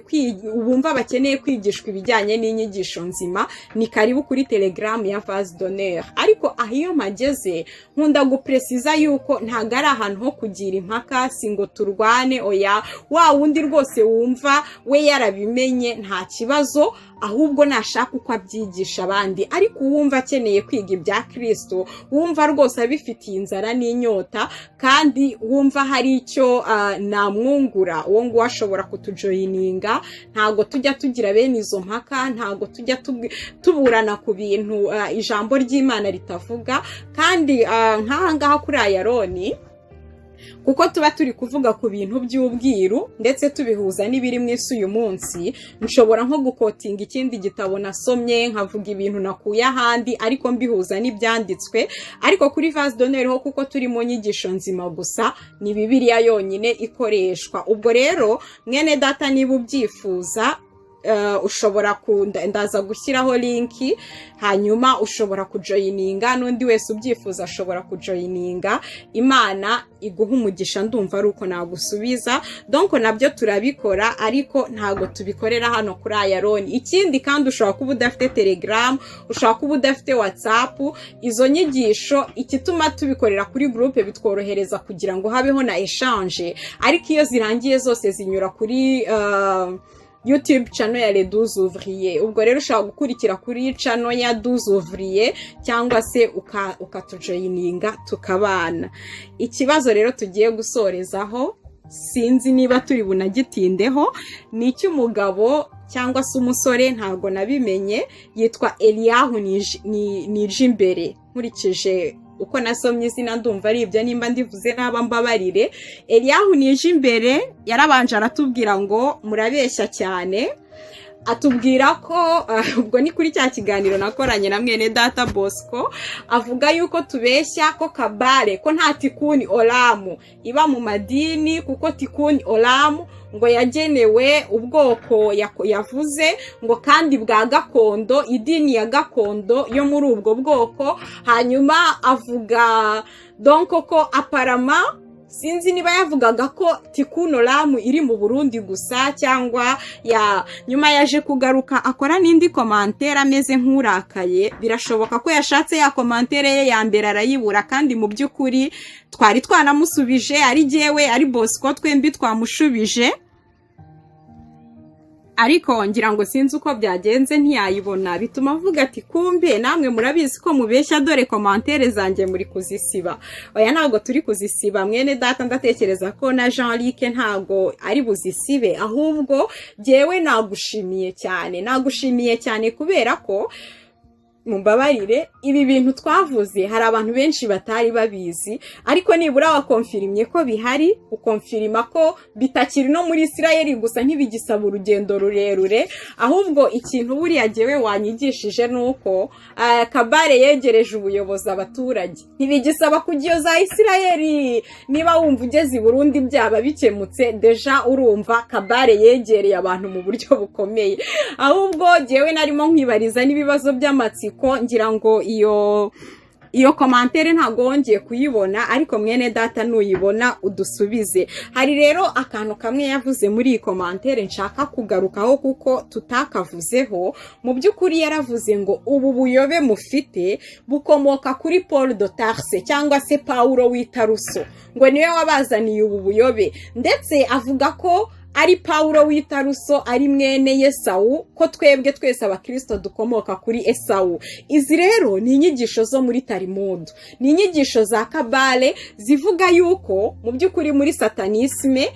bumva bakeneye kwigishwa ibijyanye n'inyigisho nzima. Ni karibu kuri Telegram ya Vase d'Honneur. Ariko aho iyo mageze nkunda gupresiza yuko ntago ari ahantu ho kugira impaka, si ngo turwane. Oya, wa wundi rwose wumva we yarabimenye nta kibazo, ahubwo nashaka uko abyigisha abandi. Ariko uwumva akeneye kwiga ibya Kristo, wumva rwose abifitiye inzara n'inyota, kandi wumva hari icyo namwungura, uwo ngo ashobora kutujoyininga. Ntago tujya tugira bene izo mpaka, ntago tujya tuburana ku bintu ijambo ry'Imana ritavuga. Kandi nk'ahangaha kuri Ayaroni, kuko tuba turi kuvuga ku bintu by'ubwiru ndetse tubihuza n'ibiri mu isi uyu munsi, nshobora nko gukotinga ikindi gitabo nasomye nkavuga ibintu nakuye ahandi, ariko mbihuza n'ibyanditswe. Ariko kuri Vase d'Honneur ho kuko turi mu nyigisho nzima gusa, ni Bibiliya yonyine ikoreshwa. Ubwo rero mwene data, niba ubyifuza, ushobora ndaza gushyiraho linki, hanyuma ushobora kujoyininga, n'undi wese ubyifuza ashobora kujoyininga. Imana iguha umugisha, ndumva ari uko nagusubiza. Donc nabyo turabikora, ariko ntago tubikorera hano kuri Ayaroni. Ikindi kandi ushobora kuba udafite Telegram, ushobora kuba udafite WhatsApp. Izo nyigisho ikituma tubikorera kuri groupe bitworohereza kugira ngo habeho na échange, ariko iyo zirangiye zose zinyura kuri YouTube channel ya Les 12 Ouvriers. Ubwo rero ushobora gukurikira kuri channel ya 12 Ouvriers cyangwa se ukatujoyininga tukabana. Ikibazo rero tugiye gusorezaho, sinzi niba turi bunagitindeho, ni cy'umugabo cyangwa se umusore, ntago nabimenye, yitwa Eliyahu Nijimbere. Nkurikije uko nasomye izina ndumva ari ibyo, nimba ndivuze naba mbabarire. Eliyahu Nijimbere yarabanje aratubwira ngo murabeshya cyane, atubwira ko ubwo ni kuri cya kiganiro nakoranye na mwene data Bosco, avuga yuko tubeshya ko kabale ko nta tikuni olamu iba mu madini, kuko tikuni olamu ngo yagenewe ubwoko yavuze ngo kandi bwa gakondo, idini ya gakondo yo muri ubwo bwoko. Hanyuma avuga donc ko aparama, sinzi niba yavugaga ko tikuno lamu iri mu Burundi gusa cyangwa nyuma yaje kugaruka akora n'indi commentaire ameze nk'urakaye. Birashoboka ko yashatse ya commentaire ye ya mbere arayibura, kandi mu by'ukuri twari twanamusubije, ari jewe ari Bosco twembi twamushubije, ariko ngira ngo sinzi uko byagenze ntiyayibona. Bituma avuga ati kumbe namwe murabizi ko mubeshya, dore commentaire zanjye muri kuzisiba. Oya, ntabwo turi kuzisiba mwene data, ndatekereza ko na Jean-Luc ntabwo ari buzisibe, ahubwo jewe nagushimiye cyane kubera ko mumbabarire ibi bintu twavuze hari abantu benshi batari babizi, ariko nibura wakonfirimye ko bihari, ukonfirima ko bitakiri no muri Isirayeli gusa, ntibigisaba urugendo rurerure. Ahubwo ikintu buriya jewe wanyigishije nuko kabale yegereje ubuyobozi abaturage, ntibigisaba kujya za Isirayeli. Niba wumva ugeze i Burundi byaba bikemutse, deja urumva kabale yegereye abantu mu buryo bukomeye. Ahubwo jewe narimo nkwibariza n'ibibazo by'amatsiko, ngira ngo iyo commentaire ntago wongeye kuyibona, ariko mwene data nuyibona udusubize. Hari rero akantu kamwe yavuze muri iyi commentaire nshaka kugarukaho kuko tutakavuzeho. Mu by'ukuri yaravuze ngo ubu buyobe mufite bukomoka kuri Paul de Tarse cyangwa se Paulo w'Itaruso, ngo niwe wabazaniye ubu buyobe, ndetse avuga ko ari Paulo w'Itaruso ari mwene Yesawu, ko twebwe twese abakristo dukomoka kuri Esawu. Izi rero ni inyigisho zo muri Talmud, ni inyigisho za kabale zivuga yuko mu by'ukuri muri satanisme,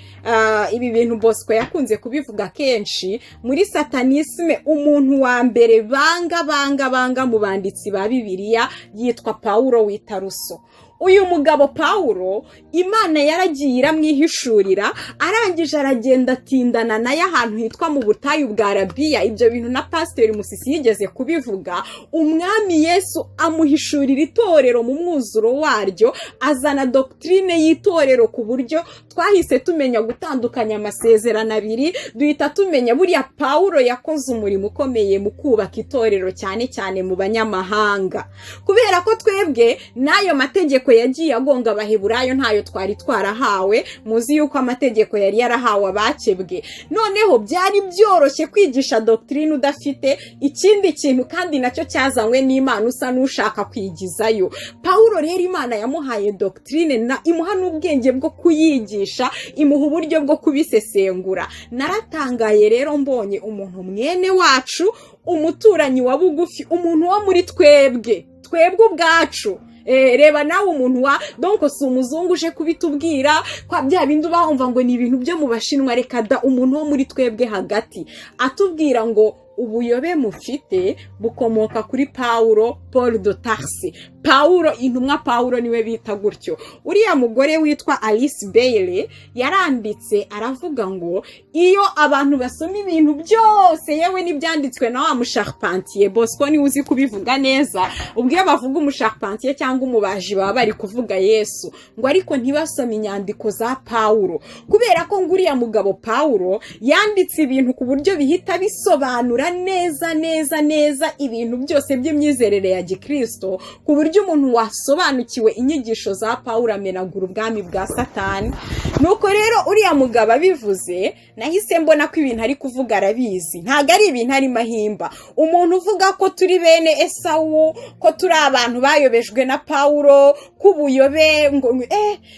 ibi bintu Bosco yakunze kubivuga kenshi, muri satanisme umuntu wa mbere banga mu banditsi ba Bibiliya yitwa Paulo w'Itaruso. Uyu mugabo Paulo Imana yaragiye iramwihishurira, arangije aragenda atindana naye ahantu hitwa mu butayu bwa Arabiya. Ibyo bintu na Pastor Musisi yigeze kubivuga. Umwami Yesu amuhishurira itorero mu mwuzuro waryo, azana doctrine y'itorero ku buryo twahise tumenya gutandukanya amasezerano abiri, duhita tumenya buriya Paulo yakoze umurimo ukomeye mu kubaka itorero, cyane cyane mu banyamahanga, kubera ko twebwe n'ayo mategeko yagiye agonga Abaheburayo ntayo twari twarahawe. Muzi yuko amategeko yari yarahawe abakebwe. Noneho byari byoroshye kwigisha doctrine udafite ikindi kintu, kandi nacyo cyazanywe n'Imana, usa n'ushaka kwigizayo. Paulo rero Imana yamuhaye doctrine na imuha n'ubwenge bwo kuyigisha, imuha uburyo bwo kubisesengura. Naratangaye rero mbonye umuntu mwene wacu, umuturanyi wa bugufi, umuntu wo muri twebwe ubwacu. Reba nawe umuntu wa donc si umuzungu uje kubitubwira kwa bya bindi ubahumva ngo ni ibintu byo mu Bashinwa. Reka da, umuntu wo muri twebwe hagati atubwira ngo ubuyobe mufite bukomoka kuri Paul de Tarse. Paulo, intumwa Paulo niwe bita gutyo. Uriya mugore witwa Alice Bailey yaranditse aravuga ngo iyo abantu basoma ibintu byose, yewe n'ibyanditswe na wa musharpentier, Bosco ni uzi kubivuga neza, ubwo iyo bavuga umusharpentier cyangwa umubaji baba bari kuvuga Yesu, ngo ariko ntibasome inyandiko za Paulo, kubera ko nguriya mugabo Paulo yanditse ibintu ku buryo bihita bisobanura neza ibintu byose by'imyizerere ya Gikristo, ku buryo umuntu wasobanukiwe inyigisho za Paulo amenagura ubwami bwa Satani. Nuko rero uriya mugabo abivuze, nahise mbona ko ibintu ari kuvuga arabizi, ntago ari ibintu ari mahimba. Umuntu uvuga ko turi bene Esawu, ko turi abantu bayobejwe na Paulo, kubuyobe ngo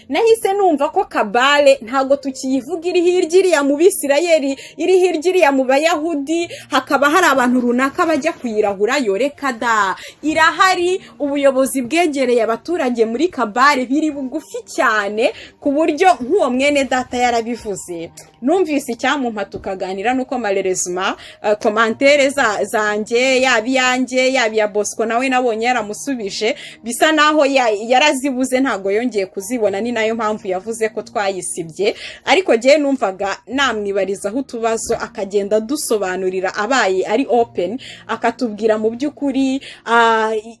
nahise numva ko kabale ntago tukiyivuga iri hirya mu Bisirayeli, iri hirya mu Bayahudi, hakaba hari abantu runaka bajya kuyirahura. Yoreka da, irahari. Ubuyobozi ubuyobozi bwegereye abaturage muri kabare biri bugufi cyane ku buryo nk'uwo mwene data yarabivuze numvise icyamumpa tukaganira nuko malheureusement commentaire zanjye yabiyanjye yabiya Bosco nawe nabonye yaramusubije bisa naho yarazibuze ntago yongeye kuzibona ni nayo mpamvu yavuze ko twayisibye ariko je numvaga namwibarizaho utubazo akagenda dusobanurira abaye ari open akatubwira mu by'ukuri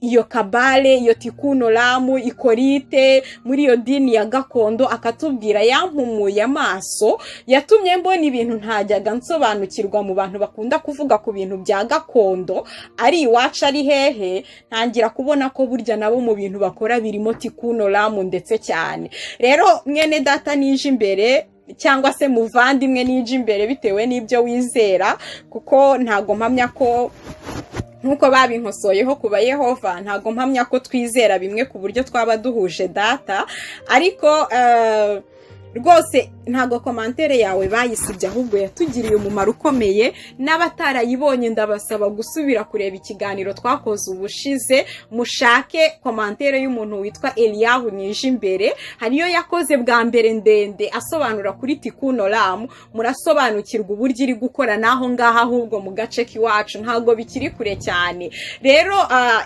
iyo kabale iyo tikuno lamu ikorite muri iyo dini ya gakondo akatubwira yampumuye amaso yatumye mbona ibintu ntajyaga nsobanukirwa mu bantu bakunda kuvuga ku bintu bya gakondo ari iwacu ari hehe ntangira kubona ko burya nabo mu bintu bakora birimo tikuno lamu ndetse cyane rero mwene data nije imbere cyangwa se muvandimwe nije imbere bitewe n'ibyo wizera kuko ntago mpamya ko nkuko babinkosoyeho kuba Yehova ntago mpamya ko twizera bimwe ku buryo twaba duhuje data ariko rwose ntago commentaire yawe bayisibye ahubwo yatugiriye umumaro ukomeye n'abatarayibonye ndabasaba gusubira kureba ikiganiro twakoze ubushize mushake commentaire y'umuntu witwa Eliyahu nije imbere hariyo yakoze bwa mbere ndende asobanura kuri tikuno lamu murasobanukirwa uburyo iri gukora naho ngaha ahubwo mu gace kiwacu ntago bikiri kure cyane rero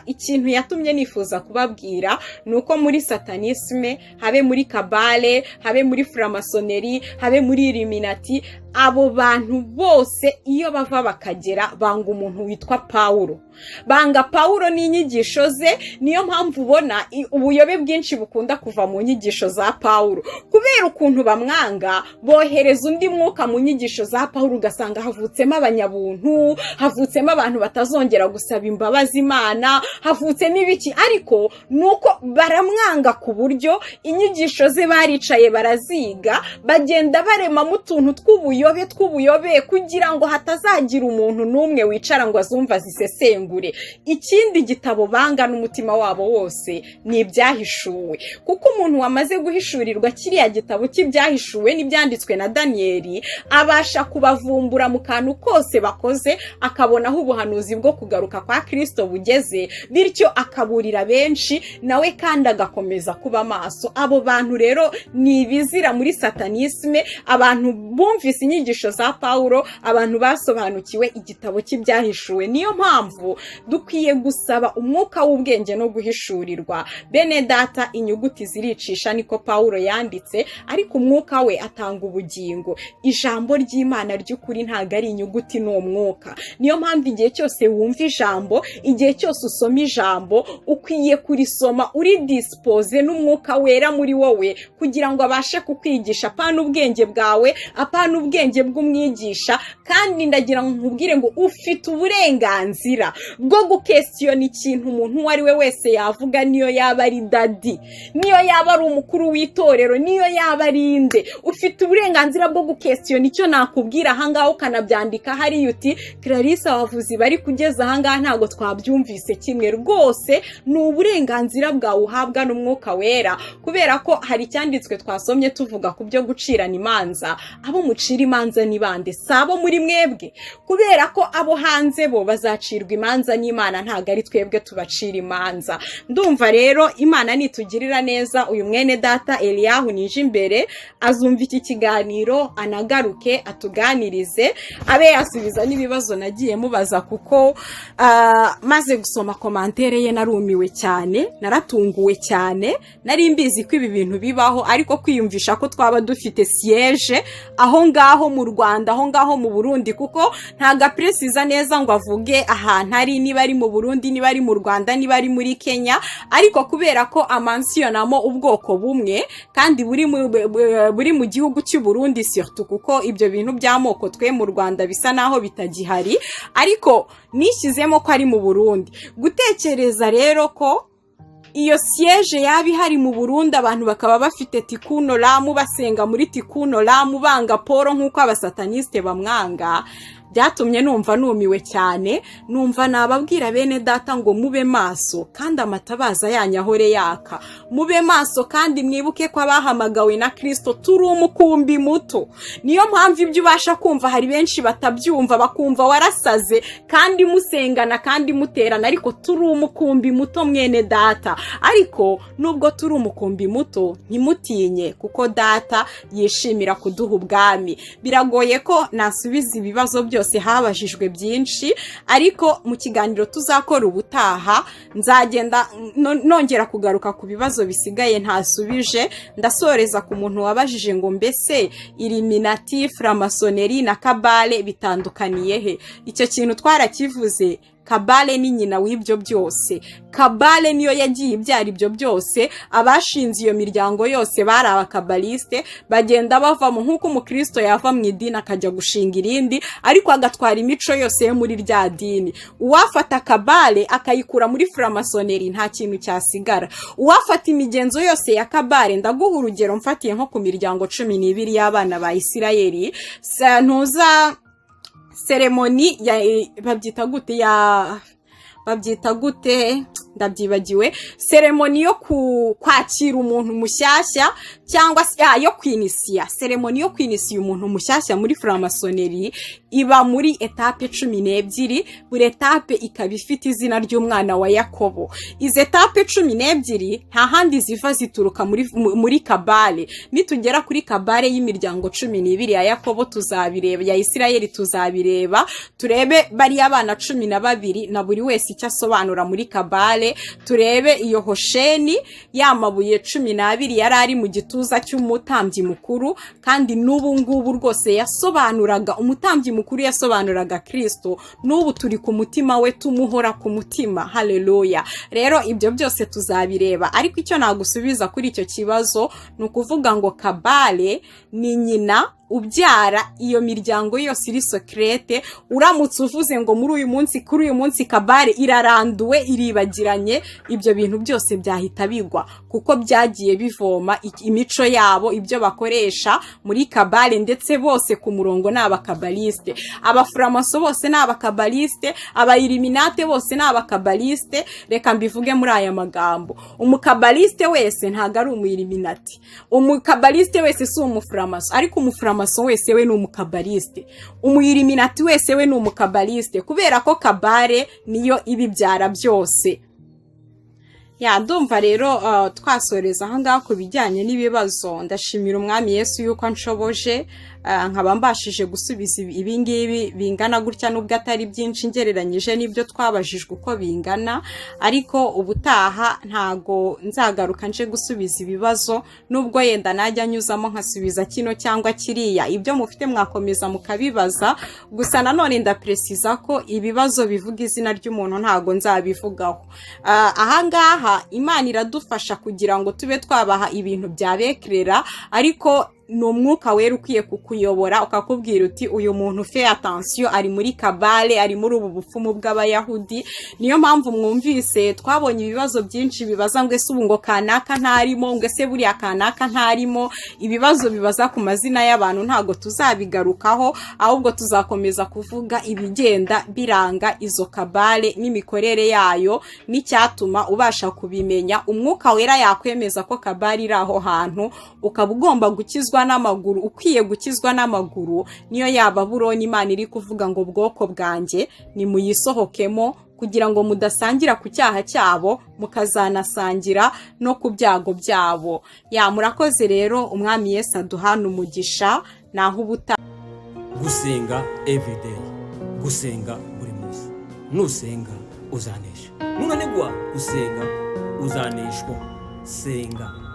ikintu yatumye nifuza kubabwira nuko muri satanisme habe muri kabale habe muri framasoneri habe muri Illuminati abo bantu bose iyo bava bakagera banga umuntu witwa Paulo banga Paulo n'inyigisho ze niyo mpamvu ubona ubuyobe bwinshi bukunda kuva mu nyigisho za Paulo kubera ukuntu bamwanga bohereza undi mwuka mu nyigisho za Paulo ugasanga havutsemo abanyabuntu havutsemo abantu batazongera gusaba imbabazi Imana havutse n'ibiki ariko nuko baramwanga ku buryo inyigisho ze baricaye baraziga bagenda barema mu tuntu tw'ubuyobe kugira ngo hatazagira umuntu n'umwe wicara ngo azumva zisesengure ikindi gitabo banga n'umutima wabo wose ni ibyahishuwe kuko umuntu wamaze guhishurirwa kiriya gitabo cy'ibyahishuwe n'ibyanditswe na Danieli abasha kubavumbura mu kantu kose bakoze akabonaho ubuhanuzi bwo kugaruka kwa Kristo bugeze bityo akaburira benshi nawe kandi agakomeza kuba maso abo bantu rero ni ibizira muri satanisme abantu bumvise inyigisho za Paulo abantu basobanukiwe igitabo cy'ibyahishuwe niyo mpamvu dukwiye gusaba umwuka w'ubwenge no guhishurirwa bene data inyuguti ziricisha niko Paulo yanditse ariko umwuka we atanga ubugingo ijambo ry'Imana ry'ukuri ntago ari inyuguti n'umwuka niyo mpamvu igihe cyose wumva ijambo igihe cyose usoma ijambo ukwiye kurisoma uri dispose n'umwuka wera muri wowe kugira ngo abashe kukwigisha apana ubwenge bwawe apana ubwenge bw'umwigisha kandi ndagira ngo nkubwire ngo ufite uburenganzira bwo gukesitiona ikintu umuntu uwo ari we wese yavuga niyo yaba ari dadi niyo yaba ari umukuru w'itorero niyo yaba ari inde ufite uburenganzira bwo gukesitiona icyo nakubwira ahangaha ukanabyandika hari uti Clarisse wavuze bari kugeza ahangaha ntago twabyumvise kimwe rwose ni uburenganzira bwawe uhabwa n'umwuka wera kubera ko hari icyanditswe twasomye tuvuga ku byo gucirana imanza abo mucira imanza ni bande sabo muri mwebwe kubera ko abo hanze bo bazacirwa imanza n'Imana ntago ari twebwe tubacira imanza ndumva rero Imana nitugirira neza uyu mwene data Eliyahu nije imbere azumva iki kiganiro anagaruke atuganirize abe yasubiza n'ibibazo nagiye mubaza kuko maze gusoma commentaire ye narumiwe cyane naratunguwe cyane nari mbizi ko ibi bintu bibaho ariko kwiyumvisha ko twaba dufite siège aho ngaho mu Rwanda aho ngaho mu Burundi kuko ntaga precisa neza ngo avuge ahantu ari niba ari mu Burundi niba ari mu Rwanda niba ari muri Kenya ariko kubera ko amansionamo ubwoko bumwe kandi buri mu gihugu cy'u Burundi surtout kuko ibyo bintu by'amoko twe mu Rwanda bisa naho bitagihari ariko nishyizemo ko ari mu Burundi gutekereza rero ko iyo siège yabi hari mu Burundi abantu bakaba bafite tikuno lamu basenga muri tikuno lamu banga Paulo nkuko abasataniste bamwanga byatumye numva numiwe cyane numva nababwira bene data ngo mube maso kandi amatabaza yanyahore yaka mube maso kandi mwibuke ko abahamagawe na Kristo turi umukumbi muto niyo mpamvu ibyo ubasha kumva hari benshi batabyumva bakumva warasaze kandi musengana kandi muterana ariko turi umukumbi muto mwene data ariko nubwo turi umukumbi muto ntimutinye kuko data yishimira kuduha ubwami. Biragoye ko nasubiza ibibazo byose, habajijwe byinshi, ariko mu kiganiro tuzakora ubutaha nzagenda nongera kugaruka ku bibazo bisigaye ntasubije. Ndasoreza ku muntu wabajije ngo mbese Illuminati, framasoneri na kabale bitandukaniye he? Icyo kintu twarakivuze. Kabale ni nyina w'ibyo byose. Kabale niyo yagiye ibyara ibyo byose. Abashinze iyo miryango yose bari abakabaliste, bagenda bavamo nk'uko umukristo yava mu idini akajya gushinga irindi, ariko agatwara imico yose yo muri rya dini. Uwafata kabale akayikura muri framasoneri nta kintu cyasigara. Uwafata imigenzo yose ya kabale, ndaguha urugero mfatiye nko ku miryango 12 y'abana ba Isirayeli, ntuza seremoni ya babyita gute ndabyibagiwe, seremoni yo kwakira umuntu mushyashya cyangwa yo kwinisiya. Seremoni yo kwinisiya umuntu mushyashya muri framasoneri iba muri etape 12, buri etape ikaba ifite izina ry'umwana wa Yakobo. Izi etape 12 nta handi ziva zituruka muri kabale. Nitugera kuri kabale y'imiryango 12 ya Yakobo tuzabireba, ya Isirayeli tuzabireba, turebe bari abana 12 na buri wese icyo asobanura muri kabale. Turebe iyo Hosheni, ya mabuye 12 yari ari mu gituza cy'umutambyi mukuru, kandi n'ubu ngubu rwose yasobanuraga, umutambyi mukuru yasobanuraga Kristo. N'ubu turi ku mutima we, tumuhora ku mutima. Haleluya. Rero ibyo byose tuzabireba, ariko icyo nagusubiza kuri icyo kibazo ni ukuvuga ngo kabale ni nyina ubyara iyo miryango yose iri secrete. Uramutse uvuze ngo kuri uyu munsi kabale iraranduwe, iribagiranye, ibyo bintu byose byahita bigwa, kuko byagiye bivoma imico yabo, ibyo bakoresha muri kabale, ndetse bose ku murongo ni abakabaliste. Abaframaso bose ni abakabaliste, abailiminate bose ni abakabaliste. Reka mbivuge muri aya magambo: umukabaliste wese ntago ari umuiliminati, umukabaliste wese si umuframaso, ariko umuframaso wese we ni umukabaliste, umuiliminati wese we ni umukabaliste, kubera ko kabale niyo ibibyara byose. Ndumva rero twasoreza aha ngaha ku bijyanye n'ibibazo. Ndashimira umwami Yesu yuko anshoboje nkaba mbashije gusubiza ibingibi bingana gutya, nubwo atari byinshi ngereranyije n'ibyo twabajijwe uko bingana, ariko ubutaha ntago nzagaruka nje gusubiza ibibazo, nubwo yenda najya nyuzamo nkasubiza kino cyangwa kiriya. Ibyo mufite mwakomeza mukabibaza, gusa nanone ndapresiza ko ibibazo bivuga izina ry'umuntu ntago nzabivugaho. Aha ngaha Imana iradufasha kugira ngo tube twabaha ibintu byabekerera, ariko ni umwuka wera ukwiye kukuyobora ukakubwira uti uyu muntu fe attention, ari muri kabale, ari muri ubu bupfumu bw'abayahudi. Niyo mpamvu mwumvise twabonye ibibazo byinshi bibaza ngo ese ubu ngo kanaka ntarimo, ngo ese buriya kanaka ntarimo. Ibibazo bibaza ku mazina y'abantu ntago tuzabigarukaho, ahubwo tuzakomeza kuvuga ibigenda biranga izo kabale n'imikorere yayo, n'icyatuma ubasha kubimenya. Umwuka wera yakwemeza ko kabale iri aho hantu, ukaba ugomba gukizwa n'amaguru, ukwiye gukizwa n'amaguru. Niyo ya Babuloni Imana iri kuvuga ngo bwoko bwanjye ni muyisohokemo, kugira ngo mudasangira ku cyaha cyabo, mukazanasangira no ku byago byabo. Murakoze rero, umwami Yesu aduhana umugisha. Naho ubuta gusenga everyday, gusenga buri munsi. Nusenga uzanesha, nunanigwa gusenga uzaneshwa. Senga.